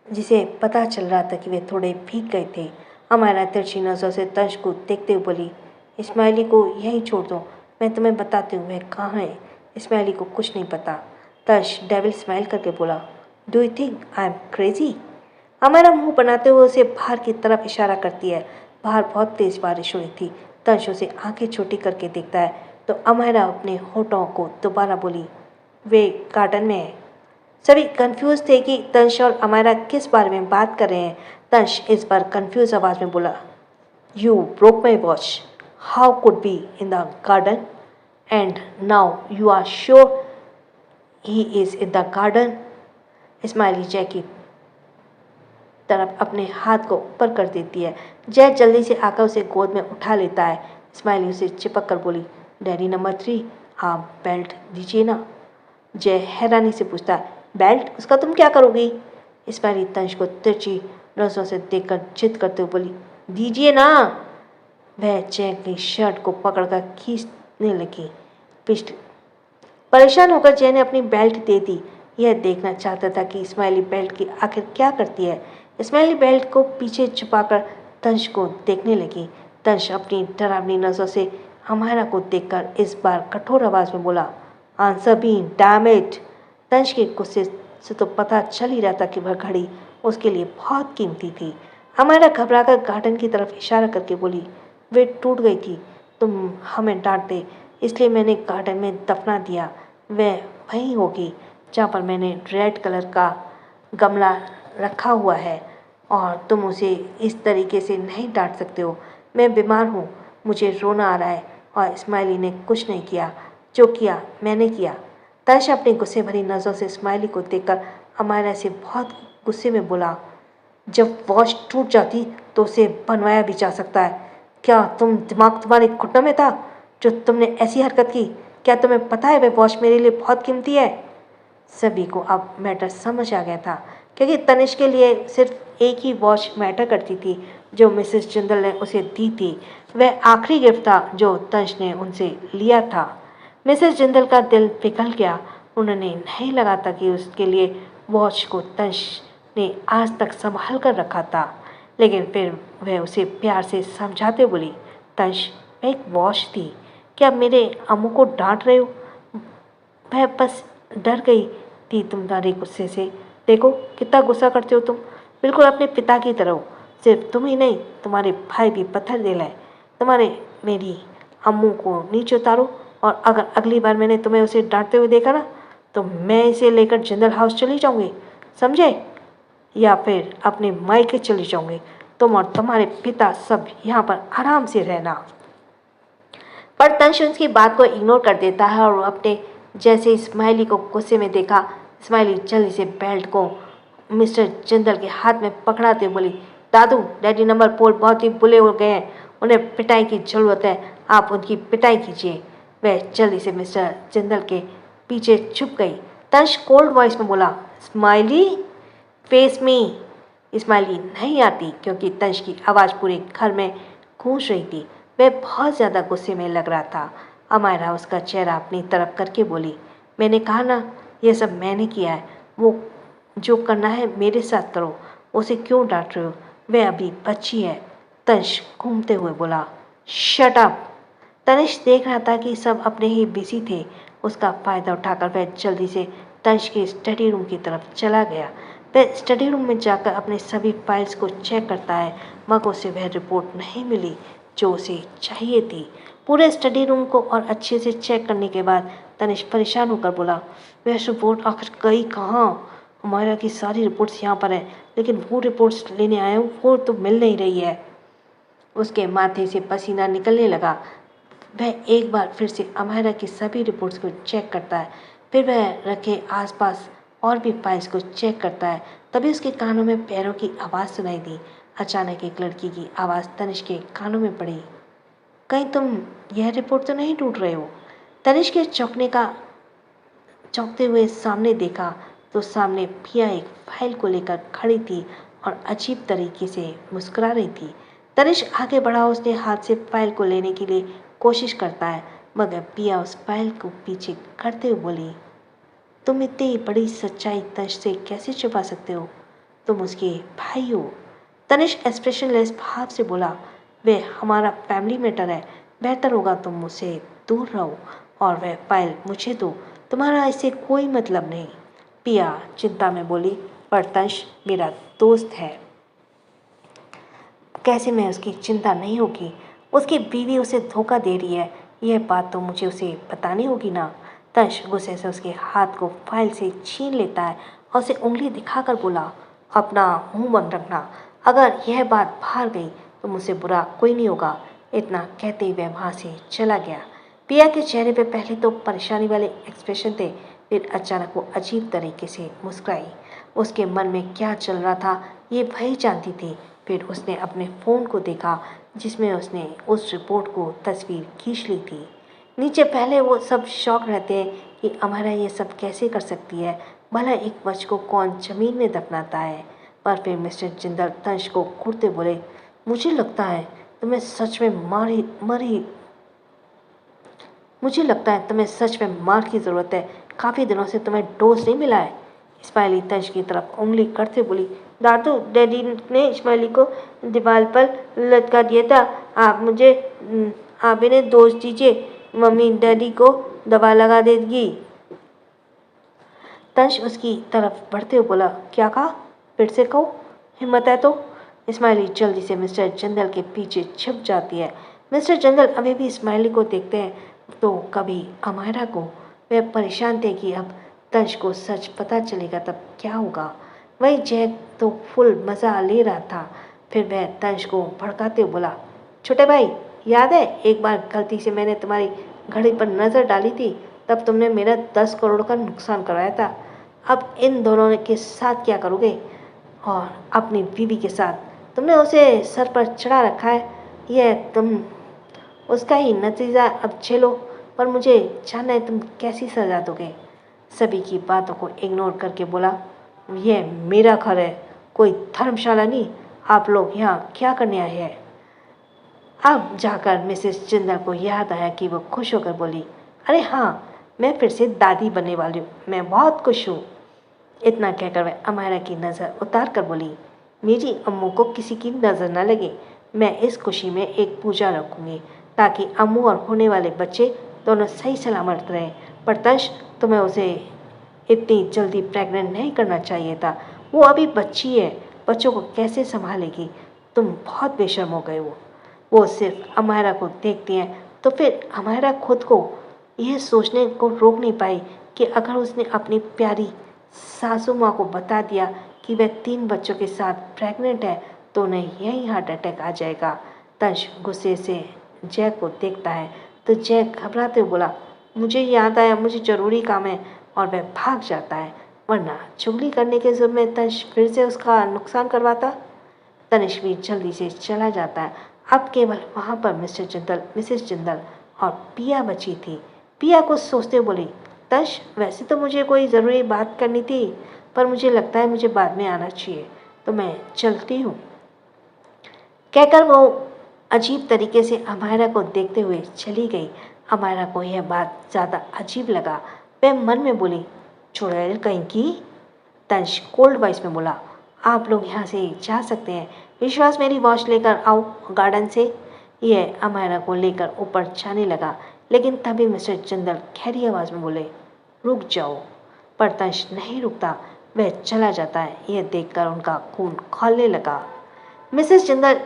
जिसे पता चल रहा था कि वे थोड़े भीग गए थे। अमायरा तिरछी नजरों से तंश को देखते हुए बोली, इस्माइली को यहीं छोड़ दो, मैं तुम्हें बताती हूँ वह कहाँ है। इस्माइली को कुछ नहीं पता। तंश डेविल स्माइल करके बोला, do you think I am crazy? Amaira मुंह बनाते हुए उसे बाहर की तरफ इशारा करती है। बाहर बहुत तेज बारिश हुई थी। तंश उसे आंखें छोटी करके देखता है तो अमायरा अपने होठों को दोबारा बोली, वे गार्डन में है। सभी कंफ्यूज थे कि तंश और अमायरा किस बारे में बात कर रहे हैं। तंश इस बार कंफ्यूज आवाज में बोला, you broke my watch, how could be in the garden and now you are sure he is in the garden? Smiley Jay की तरफ अपने हाथ को ऊपर कर देती है। जय जल्दी से आकर उसे गोद में उठा लेता है। स्माइली उसे चिपक कर बोली, डैडी नंबर 3, आप बेल्ट दीजिए ना। जय हैरानी से पूछता है, बेल्ट? उसका तुम क्या करोगी? स्माइली तंश को तिरछी नजरों से देखकर जिद करते हुए बोली, दीजिए ना। वह जय की शर्ट को पकड़कर खींचने लगी। परेशान होकर जय ने अपनी बेल्ट दे दी। यह देखना चाहता था कि स्माइली बेल्ट की आखिर क्या करती है। स्माइली बेल्ट को पीछे छुपाकर तंश को देखने लगी। तंश अपनी डरावनी नजरों से अमायरा को देखकर इस बार कठोर आवाज में बोला, आंसर बी, डैम इट। तंश के गुस्से से तो पता चल ही रहा था कि वह घड़ी उसके लिए बहुत कीमती थी। अमायरा घबराकर गार्डन की तरफ इशारा करके बोली, वे टूट गई थी, तुम हमें डांटते इसलिए मैंने गार्डन में दफना दिया। वह वहीं होगी जहाँ पर मैंने रेड कलर का गमला रखा हुआ है, और तुम उसे इस तरीके से नहीं डांट सकते हो। मैं बीमार हूँ, मुझे रोना आ रहा है, और स्माइली ने कुछ नहीं किया, जो किया मैंने किया। तंश अपनी गुस्से भरी नज़रों से स्माइली को देखकर अमायरा से बहुत गुस्से में बोला, जब वॉच टूट जाती तो उसे बनवाया भी जा सकता है। क्या दिमाग तुम्हारे घुटनों में था जो तुमने ऐसी हरकत की? क्या तुम्हें पता है वह वॉच मेरे लिए बहुत कीमती है? सभी को अब मैटर समझ आ गया था, क्योंकि तनिष्क के लिए सिर्फ एक ही वॉच मैटर करती थी जो मिसेस जिंदल ने उसे दी थी। वह आखिरी गिफ्ट था जो तंश ने उनसे लिया था। मिसेस जिंदल का दिल पिघल गया। उन्होंने नहीं लगा था कि उसके लिए वॉच को तंश ने आज तक संभाल कर रखा था, लेकिन फिर वह उसे प्यार से समझाते बोली, तंश वह एक वॉच थी, क्या मेरे अम्मू को डांट रहे हो? वह बस डर गई थी तुम्हारे गुस्से से। देखो कितना गुस्सा करते हो तुम, बिल्कुल अपने पिता की तरह हो। सिर्फ तुम ही नहीं, तुम्हारे भाई भी पत्थर दिल है। मेरी अम्मू को नीचे उतारो, और अगर अगली बार मैंने तुम्हें उसे डांटते हुए देखा ना, तो मैं इसे लेकर जिंदल हाउस चली जाऊंगी, समझे? या फिर अपने मायके चली जाऊंगी। तुम और तुम्हारे पिता सब यहाँ पर आराम से रहना। पर तंश उसकी बात को इग्नोर कर देता है, और अपने जैसे स्माइली को गुस्से में देखा, स्माइली जल्दी से बेल्ट को मिस्टर जिंदल के हाथ में पकड़ाते हुए बोली, दादू, डैडी नंबर 4 बहुत ही बुले हो गए हैं, उन्हें पिटाई की ज़रूरत है, आप उनकी पिटाई कीजिए। वह जल्दी से मिस्टर जिंदल के पीछे छुप गई। तंश कोल्ड वॉइस में बोला, स्माइली फेस मी। स्माइली नहीं आती, क्योंकि तंश की आवाज़ पूरे घर में गूंज रही थी। वह बहुत ज़्यादा गुस्से में लग रहा था। अमायरा उसका चेहरा अपनी तरफ करके बोली, मैंने कहा ना, यह सब मैंने किया है, वो जो करना है मेरे साथ करो, उसे क्यों डांट रहे हो? वह अभी बच्ची है। तंश घूमते हुए बोला, शट अप। तनिष्क देख रहा था कि सब अपने ही बिजी थे। उसका फ़ायदा उठाकर वह जल्दी से तंश के स्टडी रूम की तरफ चला गया। वह स्टडी रूम में जाकर अपने सभी फाइल्स को चेक करता है, मगर उसे वह रिपोर्ट नहीं मिली जो उसे चाहिए थी। पूरे स्टडी रूम को और अच्छे से चेक करने के बाद तनिष्क परेशान होकर बोला, वह रिपोर्ट आखिर गई कहाँ? अमायरा की सारी रिपोर्ट्स यहाँ पर है, लेकिन वो रिपोर्ट्स लेने आया हूँ वो तो मिल नहीं रही है। उसके माथे से पसीना निकलने लगा। वह एक बार फिर से अमायरा की सभी रिपोर्ट्स को चेक करता है। फिर वह रखे आसपास और भी फाइल्स को चेक करता है। तभी उसके कानों में पैरों की आवाज़ सुनाई दी। अचानक एक लड़की की आवाज़ तनिष्क के कानों में पड़ी। कहीं तुम यह रिपोर्ट तो नहीं ढूंढ रहे हो? तनिष्क के चौंकते हुए सामने देखा तो सामने पिया एक फाइल को लेकर खड़ी थी और अजीब तरीके से मुस्कुरा रही थी। तनिष्क आगे बढ़ा, उसने हाथ से फाइल को लेने के लिए कोशिश करता है, मगर पिया उस फाइल को पीछे करते हुए बोली, तुम इतनी बड़ी सच्चाई तनिष्क से कैसे छुपा सकते हो? तुम उसके भाई हो। तनिष्क एक्सप्रेशनलेस भाव से बोला, वे हमारा फैमिली मैटर है, बेहतर होगा तुम मुझसे दूर रहो और वह फाइल मुझे दो, तुम्हारा इससे कोई मतलब नहीं। पिया चिंता में बोली, पर तनिष्क मेरा दोस्त है, कैसे मैं उसकी चिंता नहीं होगी? उसकी बीवी उसे धोखा दे रही है, यह बात तो मुझे उसे बतानी होगी ना। तनिष्क गुस्से से उसके हाथ को फाइल से छीन लेता है और उसे उंगली दिखाकर बोला, अपना मुंह बंद रखना, अगर यह बात बाहर गई तो मुझसे बुरा कोई नहीं होगा। इतना कहते हुए वहाँ से चला गया। पिया के चेहरे पे पहले तो परेशानी वाले एक्सप्रेशन थे, फिर अचानक वो अजीब तरीके से मुस्कुराई। उसके मन में क्या चल रहा था ये वही जानती थी। फिर उसने अपने फ़ोन को देखा जिसमें उसने उस रिपोर्ट को तस्वीर खींच ली थी। नीचे पहले वो सब शौक रहते हैं कि अमायरा ये सब कैसे कर सकती है, भला एक बच्चे को कौन ज़मीन में दफनाता है। पर फिर मिस्टर जिंदल तनिष्क को घूरते बोले, मुझे लगता है तुम्हें सच में मार की ज़रूरत है। काफ़ी दिनों से तुम्हें डोज नहीं मिला है। इस्माइली तनिष्क की तरफ उंगली करते बोली, दादू, डैडी ने इस्माइली को दीवार पर लटका दिया था। आप इन्हें डोज दीजिए, मम्मी डैडी को दवा लगा देगी। तनिष्क उसकी तरफ बढ़ते हुए बोला, क्या कहा? फिर से कहो, हिम्मत है तो। इस्माइली जल्दी से मिस्टर जिंदल के पीछे छिप जाती है। मिस्टर जिंदल अभी भी इस्माइली को देखते हैं तो कभी अमायरा को। वे परेशान थे कि अब तनिष्क को सच पता चलेगा तब क्या होगा। वही जैक तो फुल मज़ा ले रहा था। फिर वह तनिष्क को भड़काते हुए बोला, छोटे भाई, याद है एक बार गलती से मैंने तुम्हारी घड़ी पर नज़र डाली थी, तब तुमने मेरा 10 करोड़ का नुकसान करवाया था। अब इन दोनों के साथ क्या करोगे? और अपनी बीवी के साथ तुमने उसे सर पर चढ़ा रखा है, यह तुम उसका ही नतीजा अब झेलो। पर मुझे जानना है तुम कैसी सजा दोगे। सभी की बातों को इग्नोर करके बोला, यह मेरा घर है, कोई धर्मशाला नहीं। आप लोग यहाँ क्या करने आए हैं? अब जाकर मिसेस जिंदल को याद आया कि वो खुश होकर बोली, अरे हाँ, मैं फिर से दादी बनने वाली हूँ, मैं बहुत खुश हूँ। इतना कहकर वह अमायरा की नज़र उतार कर बोली, मेरी अम्मू को किसी की नज़र न लगे। मैं इस खुशी में एक पूजा रखूँगी ताकि अम्मू और होने वाले बच्चे दोनों सही सलामत रहें। पर तनिष्क, तुम्हें उसे इतनी जल्दी प्रेग्नेंट नहीं करना चाहिए था। वो अभी बच्ची है, बच्चों को कैसे संभालेगी? तुम बहुत बेशर्म हो गए हो। वो सिर्फ अमायरा को देखती हैं तो फिर अमायरा खुद को यह सोचने को रोक नहीं पाई कि अगर उसने अपनी प्यारी सासू माँ को बता दिया कि वह 3 बच्चों के साथ प्रेग्नेंट है तो उन्हें यही हार्ट अटैक आ जाएगा। तनिष्क गुस्से से जैक को देखता है तो जैक घबराते हुए बोला, मुझे याद आया, मुझे ज़रूरी काम है, और वह भाग जाता है। वरना चुगली करने के जुर्म में तनिष्क फिर से उसका नुकसान करवाता। तनिष्क भी जल्दी से चला जाता है। अब केवल वहाँ पर मिसेस जिंदल और पिया बची थी। पिया कुछ सोचते बोली, तनिष्क, वैसे तो मुझे कोई ज़रूरी बात करनी थी, पर मुझे लगता है मुझे बाद में आना चाहिए, तो मैं चलती हूँ। कहकर वो अजीब तरीके से अमायरा को देखते हुए चली गई। अमायरा को यह बात ज़्यादा अजीब लगा। वह मन में बोली, चुड़ैल कहीं की। तनिष्क कोल्ड वॉइस में बोला, आप लोग यहाँ से जा सकते हैं। विश्वास, मेरी वॉच लेकर आओ गार्डन से। यह अमायरा को लेकर ऊपर जाने लगा, लेकिन तभी मिस्टर जिंदल खैरी आवाज़ में बोले, रुक जाओ। पर तनिष्क नहीं रुकता, वह चला जाता है। यह देखकर उनका खून खौलने लगा। मिसेस जिंदल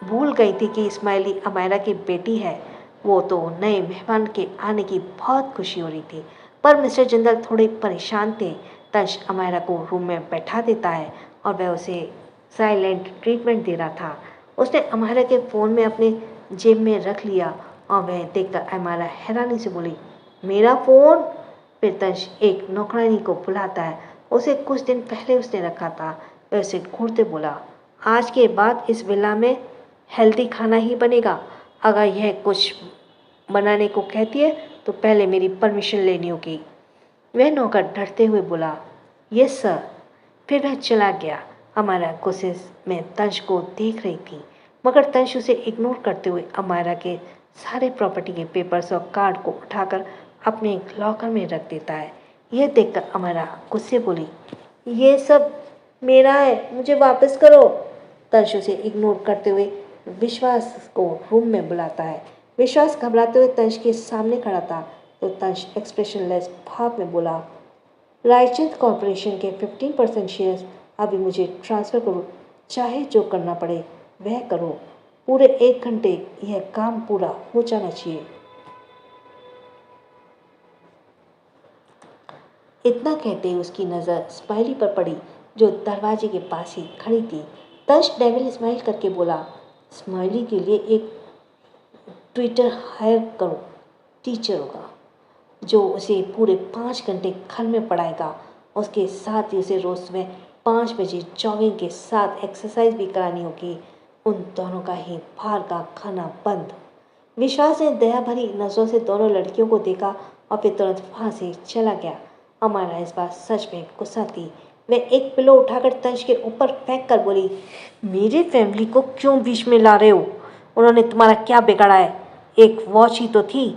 भूल गई थी कि इस्माइली अमायरा की बेटी है। वो तो नए मेहमान के आने की बहुत खुशी हो रही थी, पर मिस्टर जिंदल थोड़े परेशान थे। तनिष्क अमायरा को रूम में बैठा देता है और वह उसे साइलेंट ट्रीटमेंट दे रहा था। उसने अमायरा के फ़ोन में अपने जेब में रख लिया और वह देखकर अमायरा हैरानी से बोली, मेरा फ़ोन? फिर तंश एक नौकरानी को बुलाता है, उसे कुछ दिन पहले उसने रखा था। वह उसे घूरते बोला, आज के बाद इस विला में हेल्दी खाना ही बनेगा। अगर यह कुछ बनाने को कहती है तो पहले मेरी परमिशन लेनी होगी। वह नौकर डरते हुए बोला, यस सर। फिर वह चला गया। अमायरा गुस्से में तंश को देख रही थी, मगर तंश उसे इग्नोर करते हुए अमायरा के सारे प्रॉपर्टी के पेपर्स और कार्ड को उठाकर अपने लॉकर में रख देता है। यह देखकर अमायरा गुस्से बोली, ये सब मेरा है, मुझे वापस करो। तंश उसे इग्नोर करते हुए विश्वास को रूम में बुलाता है। विश्वास घबराते हुए तंश के सामने खड़ा था तो तंश एक्सप्रेशनलेस भाव में बोला, रायचंद कॉरपोरेशन के 15% शेयर्स अभी मुझे ट्रांसफ़र करो, चाहे जो करना पड़े वह करो। पूरे 1 घंटे यह काम पूरा हो जाना चाहिए। इतना कहते ही उसकी नज़र स्माइली पर पड़ी जो दरवाजे के पास ही खड़ी थी। तंश डेविल स्माइल करके बोला, स्माइली के लिए एक ट्विटर हायर करो, टीचर होगा जो उसे पूरे 5 घंटे घर में पढ़ाएगा। उसके साथ ही उसे रोज़ सुबह 5 बजे जॉगिंग के साथ एक्सरसाइज भी करानी होगी। उन दोनों का ही बाहर का खाना बंद। विश्वास ने दया भरी नज़रों से दोनों लड़कियों को देखा और फिर तुरंत वहाँ से चला गया। अमायरा इस बार सच में गुस्सा थी। वह एक पिलो उठाकर तंश के ऊपर फेंक कर बोली, मेरी फैमिली को क्यों बीच में ला रहे हो? उन्होंने तुम्हारा क्या बिगाड़ा है? एक वॉच ही तो थी,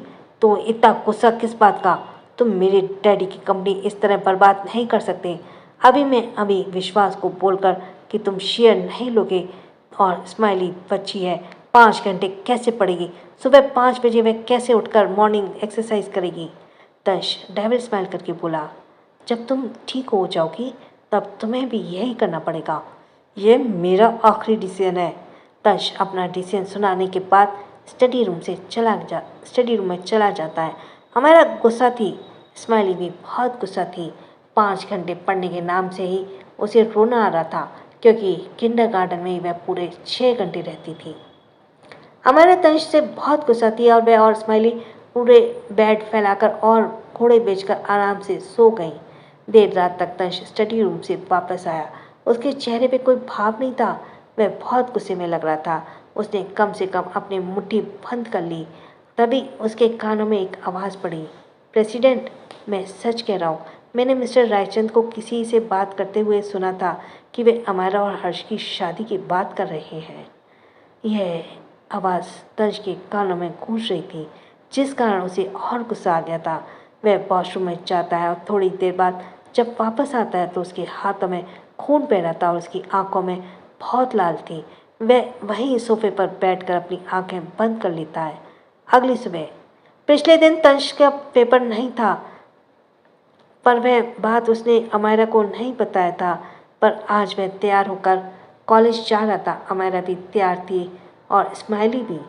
तो इतना गुस्सा किस बात का? तुम मेरे डैडी की कंपनी इस तरह बर्बाद नहीं कर सकते। अभी विश्वास को बोलकर कि तुम शेयर नहीं लोगे और स्माइली बच्ची है, 5 घंटे कैसे पड़ेगी? सुबह 5 बजे वह कैसे उठकर मॉर्निंग एक्सरसाइज करेगी? तंश डेविल स्माइल करके बोला, जब तुम ठीक हो जाओगी तब तुम्हें भी यही करना पड़ेगा। यह मेरा आखिरी डिसीजन है। तंश अपना डिसीजन सुनाने के बाद स्टडी रूम में चला जाता है। हमारा गुस्सा थी, स्माइली भी बहुत गुस्सा थी। 5 घंटे पढ़ने के नाम से ही उसे रोना आ रहा था, क्योंकि किंडरगार्टन में ही वह पूरे 6 घंटे रहती थी। हमारे तंश से बहुत गुस्सा थी और वह और स्माइली पूरे बेड फैलाकर और घोड़े बेचकर आराम से सो गई। देर रात तक तंश स्टडी रूम से वापस आया। उसके चेहरे पे कोई भाव नहीं था। वह बहुत गुस्से में लग रहा था। उसने कम से कम अपनी मुट्ठी बंद कर ली। तभी उसके कानों में एक आवाज़ पड़ी, प्रेसिडेंट, मैं सच कह रहा हूँ, मैंने मिस्टर रायचंद को किसी से बात करते हुए सुना था कि वे अमायरा और हर्ष की शादी की बात कर रहे हैं। यह आवाज़ तंश के कानों में गूंज रही थी, जिस कारण उसे और गुस्सा आ गया था। वह वॉशरूम में जाता है और थोड़ी देर बाद जब वापस आता है तो उसके हाथों में खून बह रहा था और उसकी आंखों में बहुत लाल थी। वह वहीं सोफे पर बैठकर अपनी आंखें बंद कर लेता है। अगली सुबह, पिछले दिन तंश का पेपर नहीं था, पर वह बात उसने अमायरा को नहीं बताया था। पर आज वह तैयार होकर कॉलेज जा रहा था। अमायरा भी तैयार थी और स्माइली भी।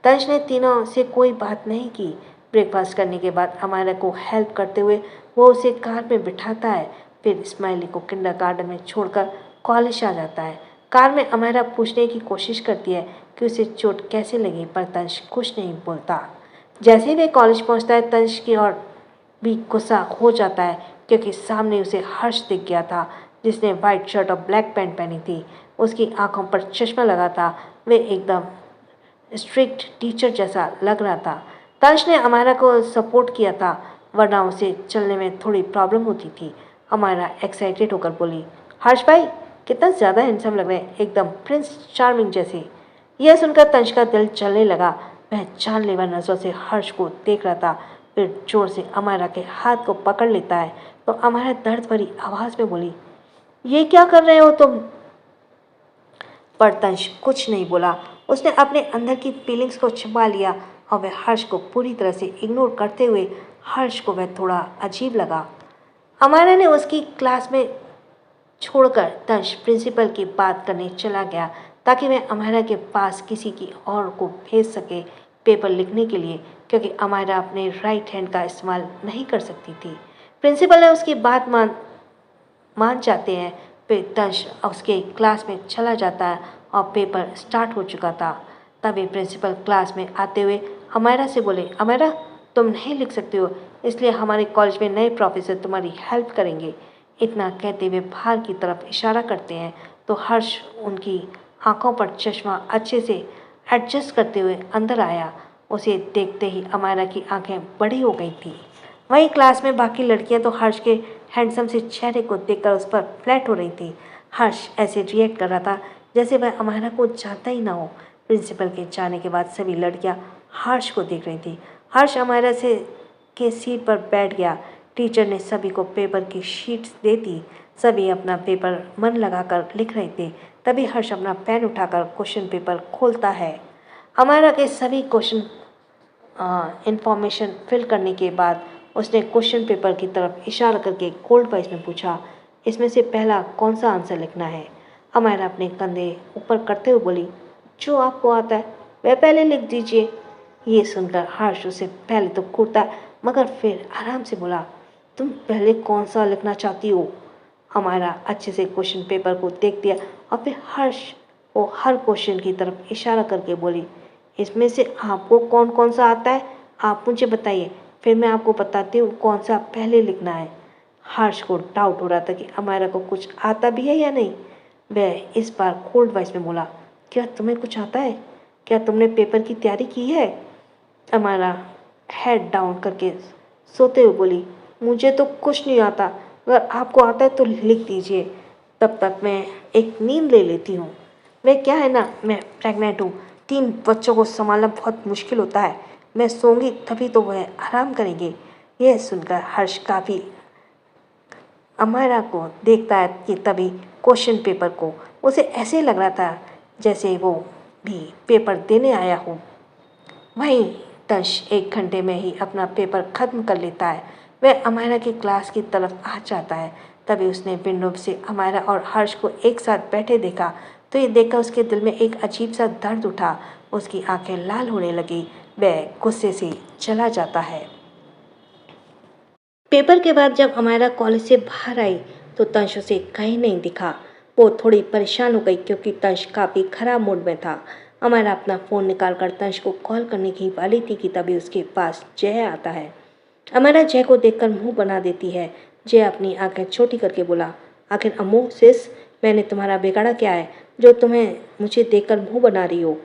तंश ने तीनों से कोई बात नहीं की। ब्रेकफास्ट करने के बाद अमायरा को हेल्प करते हुए वो उसे कार में बिठाता है। फिर स्माइली को किंडरगार्टन में छोड़कर कॉलेज आ जाता है। कार में अमायरा पूछने की कोशिश करती है कि उसे चोट कैसे लगी, पर तंश कुछ नहीं बोलता। जैसे ही वे कॉलेज पहुंचता है, तंश की और भी गुस्सा हो जाता है, क्योंकि सामने उसे हर्ष दिख गया था, जिसने वाइट शर्ट और ब्लैक पैंट पहनी थी। उसकी आंखों पर चश्मा लगा था। वे एकदम स्ट्रिक्ट टीचर जैसा लग रहा था। तंश ने अमायरा को सपोर्ट किया था, वरना उसे चलने में थोड़ी प्रॉब्लम होती थी। अमायरा एक्साइटेड होकर बोली, हर्ष भाई, कितना ज़्यादा हैंडसम लग रहे हैं, एकदम प्रिंस चार्मिंग जैसे। यह सुनकर तंश का दिल चलने लगा। वह जानलेवा नज़रों से हर्ष को देख रहा था। फिर जोर से अमायरा के हाथ को पकड़ लेता है तो अमायरा दर्द भरी आवाज़ में बोली, ये क्या कर रहे हो तुम? पर तंश कुछ नहीं बोला। उसने अपने अंदर की फीलिंग्स को छिपा लिया और वह हर्ष को पूरी तरह से इग्नोर करते हुए हर्ष को वह थोड़ा अजीब लगा। अमायरा ने उसकी क्लास में छोड़कर तंश प्रिंसिपल की बात करने चला गया, ताकि वह अमायरा के पास किसी की और को भेज सके पेपर लिखने के लिए, क्योंकि अमायरा अपने राइट हैंड का इस्तेमाल नहीं कर सकती थी। प्रिंसिपल ने उसकी बात मान जाते हैं। फिर तंश उसके क्लास में चला जाता है और पेपर स्टार्ट हो चुका था। तभी प्रिंसिपल क्लास में आते हुए अमायरा से बोले, अमायरा तुम नहीं लिख सकती हो, इसलिए हमारे कॉलेज में नए प्रोफेसर तुम्हारी हेल्प करेंगे। इतना कहते हुए बाहर की तरफ इशारा करते हैं तो हर्ष उनकी आंखों पर चश्मा अच्छे से एडजस्ट करते हुए अंदर आया। उसे देखते ही अमायरा की आंखें बड़ी हो गई थी। वहीं क्लास में बाकी लड़कियां तो हर्ष के हैंडसम से चेहरे को देखकर उस पर फ्लैट हो रही थी। हर्ष ऐसे रिएक्ट कर रहा था जैसे वह अमायरा को जानता ही ना हो। प्रिंसिपल के जाने के बाद सभी लड़कियां हर्ष को देख रही थी। हर्ष अमायरा से के सीट पर बैठ गया। टीचर ने सभी को पेपर की शीट्स दे दी। सभी अपना पेपर मन लगाकर लिख रहे थे। तभी हर्ष अपना पेन उठाकर क्वेश्चन पेपर खोलता है। अमायरा के सभी क्वेश्चन इंफॉर्मेशन फिल करने के बाद उसने क्वेश्चन पेपर की तरफ इशारा करके कोल्ड वॉइस में पूछा, इसमें से पहला कौन सा आंसर लिखना है? अमायरा अपने कंधे ऊपर करते हुए बोली, जो आपको आता है वह पहले लिख दीजिए। ये सुनकर हर्ष उसे पहले तो कूटा मगर फिर आराम से बोला, तुम पहले कौन सा लिखना चाहती हो? अमायरा अच्छे से क्वेश्चन पेपर को देख दिया और फिर हर्ष को हर क्वेश्चन की तरफ इशारा करके बोली, इसमें से आपको कौन कौन सा आता है आप मुझे बताइए, फिर मैं आपको बताती हूँ कौन सा पहले लिखना है। हर्ष को डाउट हो रहा था कि अमायरा को कुछ आता भी है या नहीं। वह इस बार कोल्ड वॉइस में बोला, क्या तुम्हें कुछ आता है? क्या तुमने पेपर की तैयारी की है? अमायरा हेड डाउन करके सोते हुए बोली, मुझे तो कुछ नहीं आता, अगर आपको आता है तो लिख दीजिए, तब तक मैं एक नींद ले लेती हूँ। वह क्या है ना, मैं प्रेग्नेंट हूँ, 3 बच्चों को संभालना बहुत मुश्किल होता है, मैं सोऊंगी तभी तो वह आराम करेंगे। यह सुनकर हर्ष काफ़ी अमायरा को देखता है कि तभी क्वेश्चन पेपर को उसे ऐसे लग रहा था जैसे वो भी पेपर देने आया हो। वहीं तश 1 घंटे में ही अपना पेपर ख़त्म कर लेता है। वह अमायरा की क्लास की तरफ आ जाता है। तभी उसने विंडो से अमायरा और हर्ष को एक साथ बैठे देखा तो ये देखकर उसके दिल में एक अजीब सा दर्द उठा। उसकी आंखें लाल होने लगी। वह गुस्से से चला जाता है। पेपर के बाद जब अमायरा कॉलेज से बाहर आई तो तंश उसे कहीं नहीं दिखा। वो थोड़ी परेशान हो गई क्योंकि तंश काफ़ी खराब मूड में था। अमायरा अपना फ़ोन निकालकर तंश को कॉल करने की वाली थी कि तभी उसके पास जय आता है। अमायरा जय को देखकर मुंह बना देती है। जय अपनी आंखें छोटी करके बोला, आखिर अम्मू सिस, मैंने तुम्हारा बिगाड़ा क्या है जो तुम्हें मुझे देखकर मुंह बना रही हो?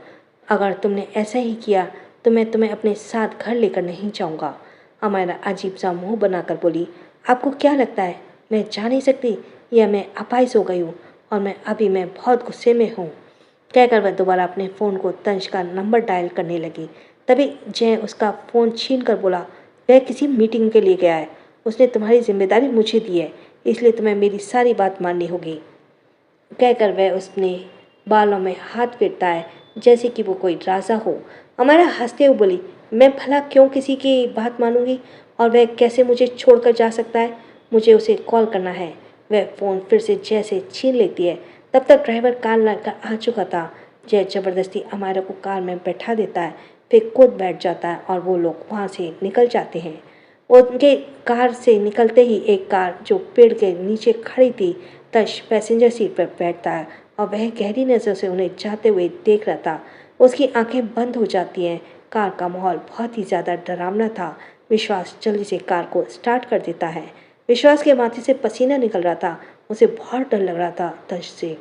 अगर तुमने ऐसा ही किया तो मैं तुम्हें अपने साथ घर लेकर नहीं जाऊँगा। अमायरा अजीब सा मुंह बनाकर बोली, आपको क्या लगता है मैं जा नहीं सकती या मैं अपाहिज हो गई हूँ और मैं बहुत गुस्से में हूँ? कहकर वह दोबारा अपने फ़ोन को तंश का नंबर डायल करने लगी। तभी जय उसका फ़ोन छीन कर बोला, वह किसी मीटिंग के लिए गया है, उसने तुम्हारी जिम्मेदारी मुझे दी है, इसलिए तुम्हें मेरी सारी बात माननी होगी। कहकर वह उसने बालों में हाथ फेरता है जैसे कि वो कोई राजा हो। अमायरा हंसते हुए बोली, मैं भला क्यों किसी की बात मानूंगी और वह कैसे मुझे छोड़कर जा सकता है? मुझे उसे कॉल करना है। वह फ़ोन फिर से जय से छीन लेती है। तब तक ड्राइवर कार लेकर आ चुका था। जय ज़बरदस्ती अमायरा को कार में बैठा देता है, फिर खुद बैठ जाता है और वो लोग वहाँ से निकल जाते हैं। उनके कार से निकलते ही एक कार जो पेड़ के नीचे खड़ी थी तश पैसेंजर सीट पर बैठता है और वह गहरी नज़र से उन्हें जाते हुए देख रहा था। उसकी आंखें बंद हो जाती हैं। कार का माहौल बहुत ही ज़्यादा डरावना था। विश्वास जल्दी से कार को स्टार्ट कर देता है। विश्वास के माथे से पसीना निकल रहा था। उसे बहुत डर लग रहा था तश से।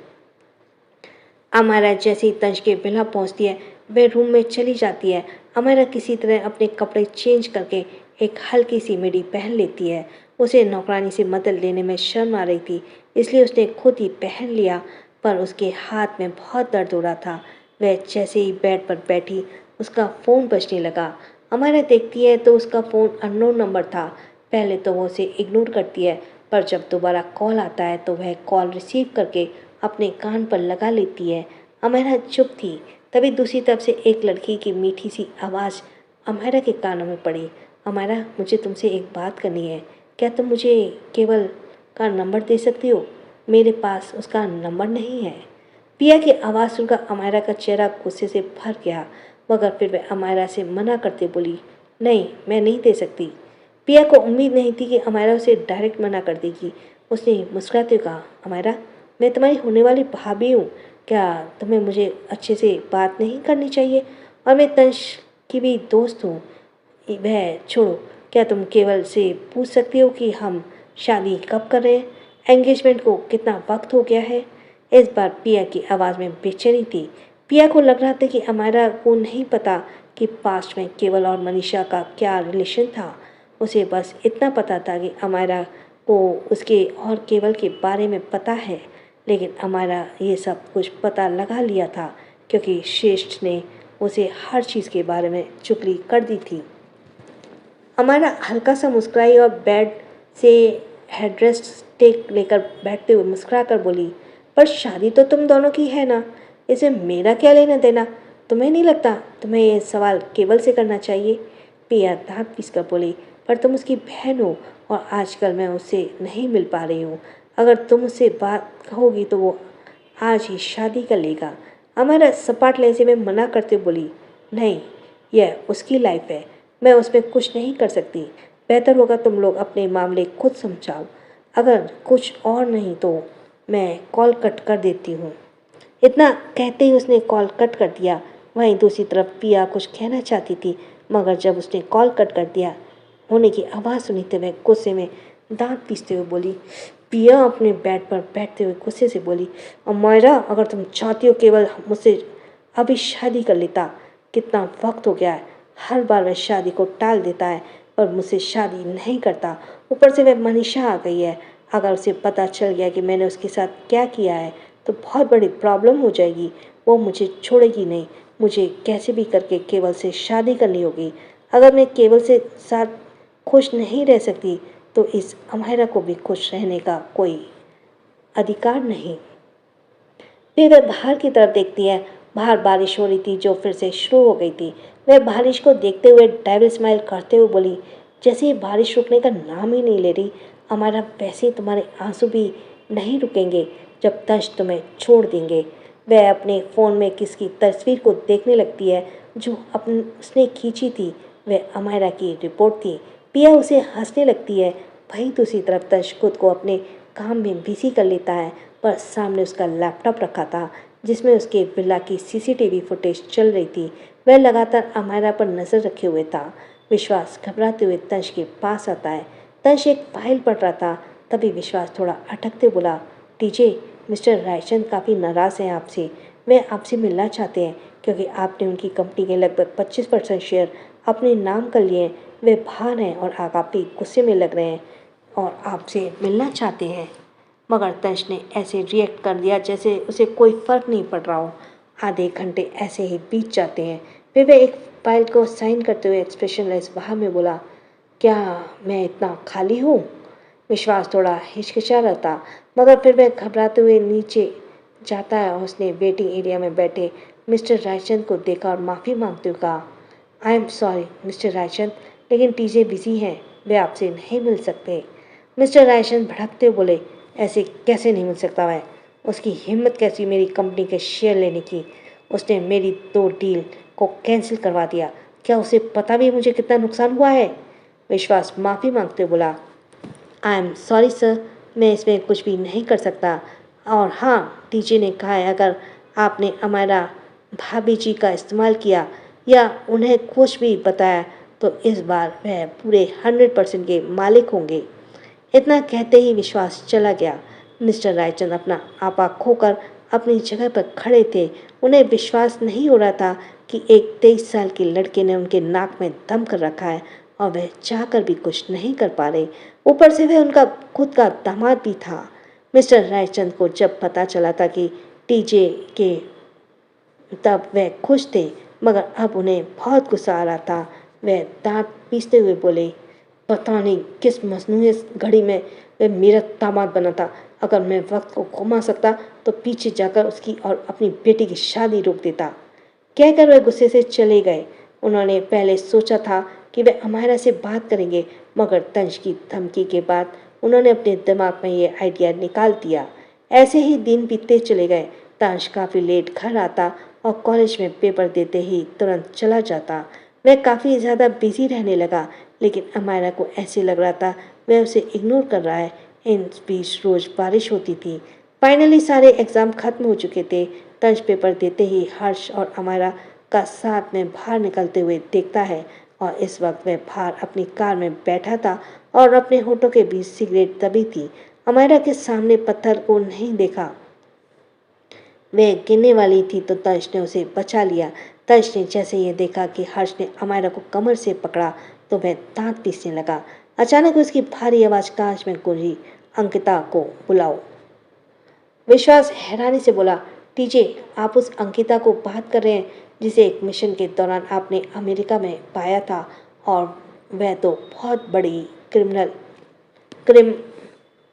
अमायरा जैसे ही तंश के विला पहुंचती है वह रूम में चली जाती है। अमायरा किसी तरह अपने कपड़े चेंज करके एक हल्की सी मिडी पहन लेती है। उसे नौकरानी से मदद लेने में शर्म आ रही थी, इसलिए उसने खुद ही पहन लिया, पर उसके हाथ में बहुत दर्द हो रहा था। वह जैसे ही बेड पर बैठी उसका फ़ोन बजने लगा। अमायरा देखती है तो उसका फ़ोन अननोन नंबर था। पहले तो वो उसे इग्नोर करती है, पर जब दोबारा कॉल आता है तो वह कॉल रिसीव करके अपने कान पर लगा लेती है। अमायरा चुप थी। तभी दूसरी तरफ से एक लड़की की मीठी सी आवाज़ अमायरा के कानों में पड़ी, अमायरा मुझे तुमसे एक बात करनी है, क्या तुम मुझे केवल का नंबर दे सकती हो? मेरे पास उसका नंबर नहीं है। पिया की आवाज़ सुनकर अमायरा का चेहरा गुस्से से भर गया, मगर फिर वह अमायरा से मना करते बोली, नहीं मैं नहीं दे सकती। पिया को उम्मीद नहीं थी कि अमायरा उसे डायरेक्ट मना कर देगी। उसने मुस्कुराते हुए कहा, अमायरा मैं तुम्हारी होने वाली भाभी हूँ, क्या तुम्हें मुझे अच्छे से बात नहीं करनी चाहिए? और मैं तंश की भी दोस्त हूँ। वह छोड़ो, क्या तुम केवल से पूछ सकती हो कि हम शादी कब कर रहे हैं? एंगेजमेंट को कितना वक्त हो गया है? इस बार पिया की आवाज़ में बेचैनी थी। पिया को लग रहा था कि अमायरा को नहीं पता कि पास्ट में केवल और मनीषा का क्या रिलेशन था। उसे बस इतना पता था कि अमायरा को उसके और केवल के बारे में पता है, लेकिन अमायरा ये सब कुछ पता लगा लिया था क्योंकि श्रेष्ठ ने उसे हर चीज़ के बारे में चुगली कर दी थी। अमायरा हल्का सा मुस्कुराई और बेड से हेडरेस्ट टेक लेकर बैठते हुए मुस्कुरा कर बोली, पर शादी तो तुम दोनों की है ना, इसे मेरा क्या लेना देना? तुम्हें नहीं लगता तुम्हें ये सवाल केवल से करना चाहिए? पिया दांत पीस कर बोली, पर तुम उसकी बहन हो और आजकल मैं उससे नहीं मिल पा रही हूँ। अगर तुम उससे बात कहोगी तो वो आज ही शादी कर लेगा। अमायरा सपाट लहजे में मना करते बोली, नहीं, यह उसकी लाइफ है, मैं उसमें कुछ नहीं कर सकती। बेहतर होगा तुम लोग अपने मामले खुद समझाओ। अगर कुछ और नहीं तो मैं कॉल कट कर देती हूँ। इतना कहते ही उसने कॉल कट कर दिया। वहीं दूसरी तरफ पिया कुछ कहना चाहती थी, मगर जब उसने कॉल कट कर दिया होने की आवाज़ सुनी तो वह गुस्से में दांत पीसते हुए बोली, पिया अपने बेड पर बैठते हुए गुस्से से बोली, अमायरा, अगर तुम चाहती हो केवल मुझसे अभी शादी कर लेता। कितना वक्त हो गया है, हर बार वह शादी को टाल देता है पर मुझसे शादी नहीं करता। ऊपर से वह मनीषा आ गई है। अगर उसे पता चल गया कि मैंने उसके साथ क्या किया है तो बहुत बड़ी प्रॉब्लम हो जाएगी। वो मुझे छोड़ेगी नहीं। मुझे कैसे भी करके केवल से शादी करनी होगी। अगर मैं केवल से साथ खुश नहीं रह सकती तो इस अमायरा को भी खुश रहने का कोई अधिकार नहीं। फिर वह बाहर की तरफ देखती है। बाहर बारिश हो रही थी जो फिर से शुरू हो गई थी। वह बारिश को देखते हुए डेविल स्माइल करते हुए बोली, जैसे ये बारिश रुकने का नाम ही नहीं ले रही। हमारा वैसे ही तुम्हारे आंसू भी नहीं रुकेंगे जब तश तुम्हें छोड़ देंगे। वह अपने फ़ोन में किसकी तस्वीर को देखने लगती है जो उसने खींची थी। वह अमायरा की रिपोर्ट थी। पिया उसे हंसने लगती है। वहीं दूसरी तरफ तश खुद को अपने काम में बिजी कर लेता है, पर सामने उसका लैपटॉप रखा था जिसमें उसके विला की सीसीटीवी फुटेज चल रही थी। वह लगातार अमायरा पर नज़र रखे हुए था। विश्वास घबराते हुए तंश के पास आता है। तंश एक फाइल पढ़ रहा था। तभी विश्वास थोड़ा अटकते बोला, टीजे, मिस्टर रायचंद काफ़ी नाराज़ हैं आपसे। वे आपसे मिलना चाहते हैं क्योंकि आपने उनकी कंपनी के लगभग 25% शेयर अपने नाम कर लिए हैं। वे बाहर हैं और काफ़ी गुस्से में लग रहे हैं और आपसे मिलना चाहते हैं। मगर तंश ने ऐसे रिएक्ट कर दिया जैसे उसे कोई फ़र्क नहीं पड़ रहा हो। आधे घंटे ऐसे ही बीत जाते हैं। फिर वह एक फाइल को साइन करते हुए एक्सप्रेशनलेस भाव में बोला, क्या मैं इतना खाली हूँ? विश्वास थोड़ा हिचकिचा रहा था, मगर फिर वह घबराते हुए नीचे जाता है और उसने वेटिंग एरिया में बैठे मिस्टर रायचंद को देखा और माफ़ी मांगते हुए कहा, I am sorry mister Raichand, लेकिन टीजे बिजी हैं, वे आपसे नहीं मिल सकते। मिस्टर रायचंद भड़कते हुए बोले, ऐसे कैसे नहीं मिल सकता वह? उसकी हिम्मत कैसी मेरी कंपनी के शेयर लेने की? उसने मेरी 2 डील को कैंसिल करवा दिया। क्या उसे पता भी है मुझे कितना नुकसान हुआ है? विश्वास माफ़ी मांगते बोला, आई एम सॉरी सर, मैं इसमें कुछ भी नहीं कर सकता। और हाँ, टीजे ने कहा है अगर आपने हमारा भाभी जी का इस्तेमाल किया या उन्हें कुछ भी बताया तो इस बार वह पूरे 100% के मालिक होंगे। इतना कहते ही विश्वास चला गया। मिस्टर रायचंद अपना आपा खोकर अपनी जगह पर खड़े थे। उन्हें विश्वास नहीं हो रहा था कि एक 23 साल के लड़के ने उनके नाक में दम कर रखा है और वह चाहकर भी कुछ नहीं कर पा रहे। ऊपर से वह उनका खुद का दामाद भी था। मिस्टर रायचंद को जब पता चला था कि टीजे के, तब वह खुश थे, मगर अब उन्हें बहुत गुस्सा आ रहा था। वह दांत पीसते हुए बोले, पता नहीं किस मसनूइस घड़ी में वह मेरा दामाद बना था। अगर मैं वक्त को घुमा सकता तो पीछे जाकर उसकी और अपनी बेटी की शादी रोक देता। कहकर वह गुस्से से चले गए। उन्होंने पहले सोचा था कि वे अमायरा से बात करेंगे, मगर तंश की धमकी के बाद उन्होंने अपने दिमाग में ये आइडिया निकाल दिया। ऐसे ही दिन बीतते चले गए। तंश काफ़ी लेट घर आता और कॉलेज में पेपर देते ही तुरंत चला जाता। वह काफ़ी ज़्यादा बिजी रहने लगा, लेकिन अमायरा को ऐसे लग रहा था वह उसे इग्नोर कर रहा है। इन बीच रोज़ बारिश होती थी। फाइनली सारे एग्ज़ाम खत्म हो चुके थे। तंज पेपर देते ही हर्ष और अमायरा का साथ में बाहर निकलते हुए देखता है और इस वक्त वह बाहर अपनी कार में बैठा था और अपने होठों के बीच सिगरेट दबी थी। अमायरा के सामने पत्थर को नहीं देखा। वह गिरने वाली थी तो तंश ने उसे बचा लिया। तंश ने जैसे ये देखा कि हर्ष ने अमायरा को कमर से पकड़ा तो वह दांत पीसने लगा। अचानक उसकी भारी आवाज़ कांच में गूंजी, अंकिता को बुलाओ। विश्वास हैरानी से बोला, टीजे आप उस अंकिता को बात कर रहे हैं जिसे एक मिशन के दौरान आपने अमेरिका में पाया था, और वह तो बहुत बड़ी क्रिमिनल क्रिम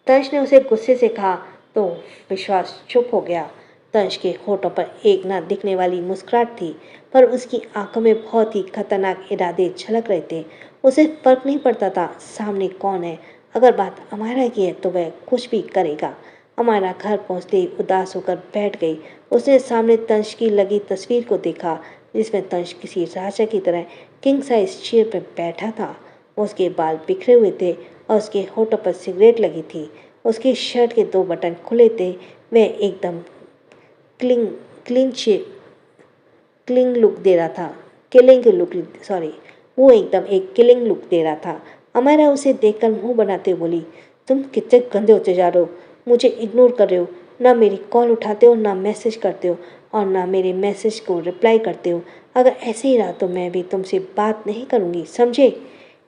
तंश ने उसे गुस्से से कहा तो विश्वास चुप हो गया। तंश के होठों पर एक न दिखने वाली मुस्कुराहट थी, पर उसकी आंखों में बहुत ही खतरनाक इरादे झलक रहे थे। उसे फर्क नहीं पड़ता था सामने कौन है, अगर बात अमायरा की है तो वह कुछ भी करेगा। अमायरा घर पहुंचते ही उदास होकर बैठ गई। उसने सामने तंश की लगी तस्वीर को देखा जिसमें तंश किसी राजा की तरह किंग साइज चेयर पर बैठा था। उसके बाल बिखरे हुए थे और उसके होठों पर सिगरेट लगी थी। उसकी शर्ट के 2 बटन खुले थे। वह एकदम क्लिंग क्लिंच क्लिंग लुक दे रहा था किलिंग लुक सॉरी वो एकदम एक किलिंग लुक दे रहा था। अमायरा उसे देखकर मुंह बनाते हुए बोली, तुम कितने गंदे होते जा रहे हो, मुझे इग्नोर कर रहे हो, ना मेरी कॉल उठाते हो, ना मैसेज करते हो और ना मेरे मैसेज को रिप्लाई करते हो। अगर ऐसे ही रहा तो मैं भी तुमसे बात नहीं करूँगी, समझे।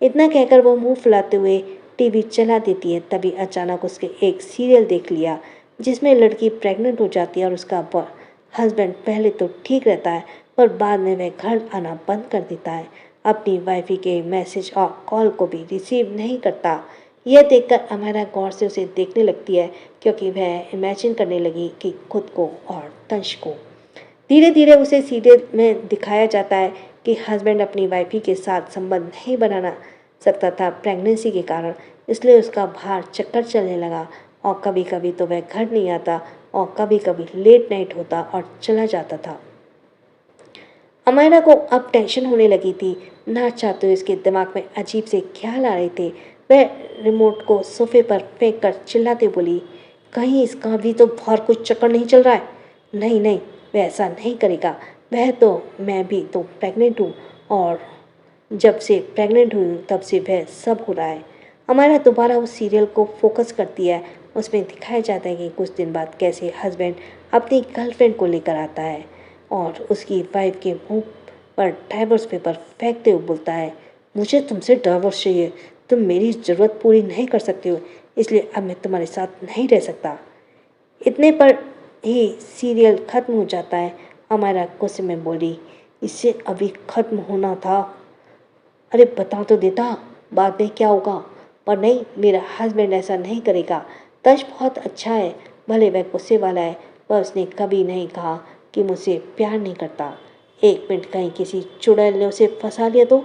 इतना कहकर वो मुंह फुलाते हुए टीवी चला देती है। तभी अचानक उसके एक सीरियल देख लिया जिसमें लड़की प्रेग्नेंट हो जाती है और उसका हस्बैंड पहले तो ठीक रहता है पर बाद में वह घर आना बंद कर देता है। अपनी वाइफी के मैसेज और कॉल को भी रिसीव नहीं करता। यह देखकर अमायरा गौर से उसे देखने लगती है क्योंकि वह इमेजिन करने लगी कि खुद को और तंश को। धीरे धीरे उसे सीरियल में दिखाया जाता है कि हस्बैंड अपनी वाइफी के साथ संबंध नहीं बनाना सकता था प्रेगनेंसी के कारण, इसलिए उसका बाहर चक्कर चलने लगा और कभी कभी तो वह घर नहीं आता और कभी कभी लेट नाइट होता और चला जाता था। अमायरा को अब टेंशन होने लगी थी। ना चाहते हुए इसके दिमाग में अजीब से ख्याल आ रहे थे। वह रिमोट को सोफे पर फेंक कर चिल्लाते बोली, कहीं इसका भी तो बाहर कुछ चक्कर नहीं चल रहा है। नहीं नहीं, वह ऐसा नहीं करेगा। वह तो मैं भी तो प्रेग्नेंट हूँ और जब से प्रेग्नेंट हुई तब से वह सब हो रहा है। अमायरा दोबारा उस सीरियल को फोकस करती है। उसमें दिखाया जाता है कि कुछ दिन बाद कैसे हस्बैंड अपनी गर्लफ्रेंड को लेकर आता है और उसकी वाइफ के मुंह पर डाइवोर्स पेपर फेंकते हुए बोलता है, मुझे तुमसे डाइवोर्स चाहिए, तुम मेरी ज़रूरत पूरी नहीं कर सकते हो, इसलिए अब मैं तुम्हारे साथ नहीं रह सकता। इतने पर ही सीरियल खत्म हो जाता है। अमायरा गुस्से में बोली, इससे अभी खत्म होना था, अरे बता तो देता बाद में क्या होगा। पर नहीं, मेरा हस्बैंड ऐसा नहीं करेगा। तश बहुत अच्छा है, भले वह गुस्से वाला है पर उसने कभी नहीं कहा कि मुझसे प्यार नहीं करता। एक मिनट कहीं किसी चुड़ैल ने उसे फंसा लिया तो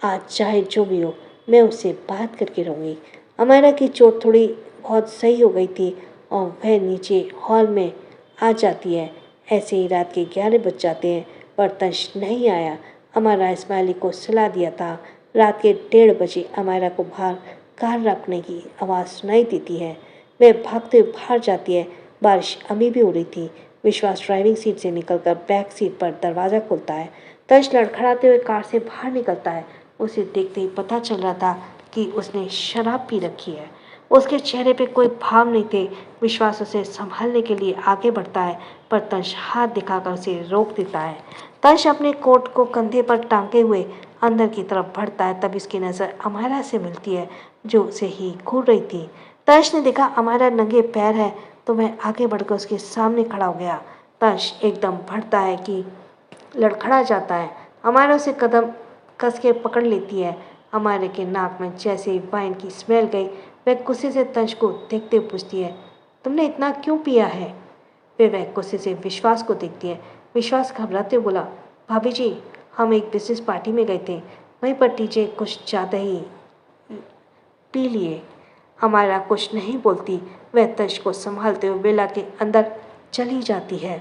आज चाहे जो भी हो मैं उससे बात करके रहूँगी। अमायरा की चोट थोड़ी बहुत सही हो गई थी और वह नीचे हॉल में आ जाती है। ऐसे ही रात के 11 बज जाते हैं पर तंश नहीं आया। अमायरा इस्माइली को सुला दिया था। रात के 1:30 बजे अमायरा को बाहर कार रखने की आवाज़ सुनाई देती है। वह भागते हुए बाहर जाती है। बारिश अभी भी हो रही थी। विश्वास ड्राइविंग सीट से निकलकर बैक सीट पर दरवाज़ा खोलता है। तंश लड़खड़ाते हुए कार से बाहर निकलता है। उसे देखते ही पता चल रहा था कि उसने शराब पी रखी है। उसके चेहरे पे कोई भाव नहीं थे। विश्वास उसे संभालने के लिए आगे बढ़ता है पर तंश हाथ दिखाकर उसे रोक देता है। तंश अपने कोट को कंधे पर टांगे हुए अंदर की तरफ बढ़ता है। तभी उसकी नज़र अमायरा से मिलती है जो उसे ही घूर रही थी। तंश ने देखा अमायरा नंगे पैर है तो वह आगे बढ़कर उसके सामने खड़ा हो गया। तंश एकदम बढ़ता है कि लड़खड़ा जाता है। अमायरा उसे कदम कस के पकड़ लेती है। अमायरा के नाक में जैसे ही वाइन की स्मेल गई वह गुस्से से तंश को देखते हुए पूछती है, तुमने इतना क्यों पिया है। फिर वह गुस्से से विश्वास को देखती है। विश्वास घबराते बोला, भाभी जी हम एक बिजनेस पार्टी में गए थे, वहीं पर टीजे कुछ ज़्यादा ही पी लिए। अमायरा कुछ नहीं बोलती। वह तंश को संभालते हुए विला के अंदर चली जाती है।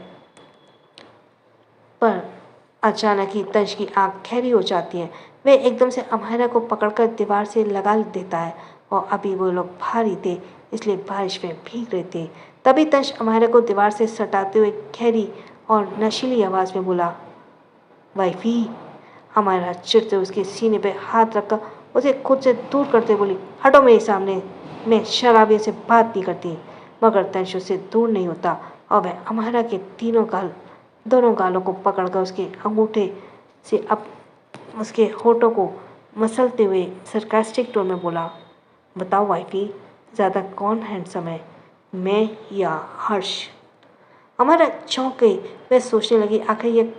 पर अचानक ही तंश की आंख गहरी हो जाती है। वह एकदम से अमायरा को पकड़कर दीवार से लगा देता है और अभी वो लोग बाहर ही थे इसलिए बारिश में भीग रहे थे। तभी तंश अमायरा को दीवार से सटाते हुए गहरी और नशीली आवाज़ में बोला, वाइफी। हमारा चिढ़ते उसके सीने पे हाथ रखकर उसे खुद से दूर करते बोली, हटो मेरे सामने, मैं शराबी से बात नहीं करती। मगर तंश उससे दूर नहीं होता और वह हमारा के दोनों गालों को पकड़कर उसके अंगूठे से अब उसके होठों को मसलते हुए सरकास्टिक टोन में बोला, बताओ वाइफी, ज़्यादा कौन हैंडसम है, मैं या हर्ष? हमारा चौंक गई। वह सोचने लगी, आखिर ये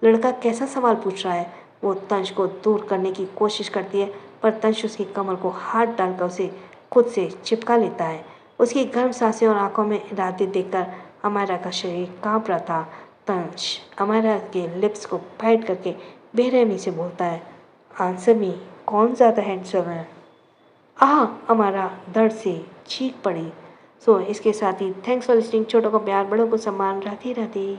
लड़का कैसा सवाल पूछ रहा है। वो तंश को दूर करने की कोशिश करती है, पर तंश उसकी कमर को हाथ डालकर उसे खुद से चिपका लेता है। उसकी गर्म सांसें और आंखों में इरादे देखकर अमायरा का शरीर कांप रहा था। तंश अमायरा के लिप्स को बाइट करके बेरहमी से बोलता है, आंसर मी, कौन ज़्यादा हैंडसम है? आह! हमारा दर्द से चीख पड़ी। सो इसके साथ ही थैंक्स फॉर लिसनिंग। छोटों को प्यार, बड़ों को सम्मान। राधे राधे।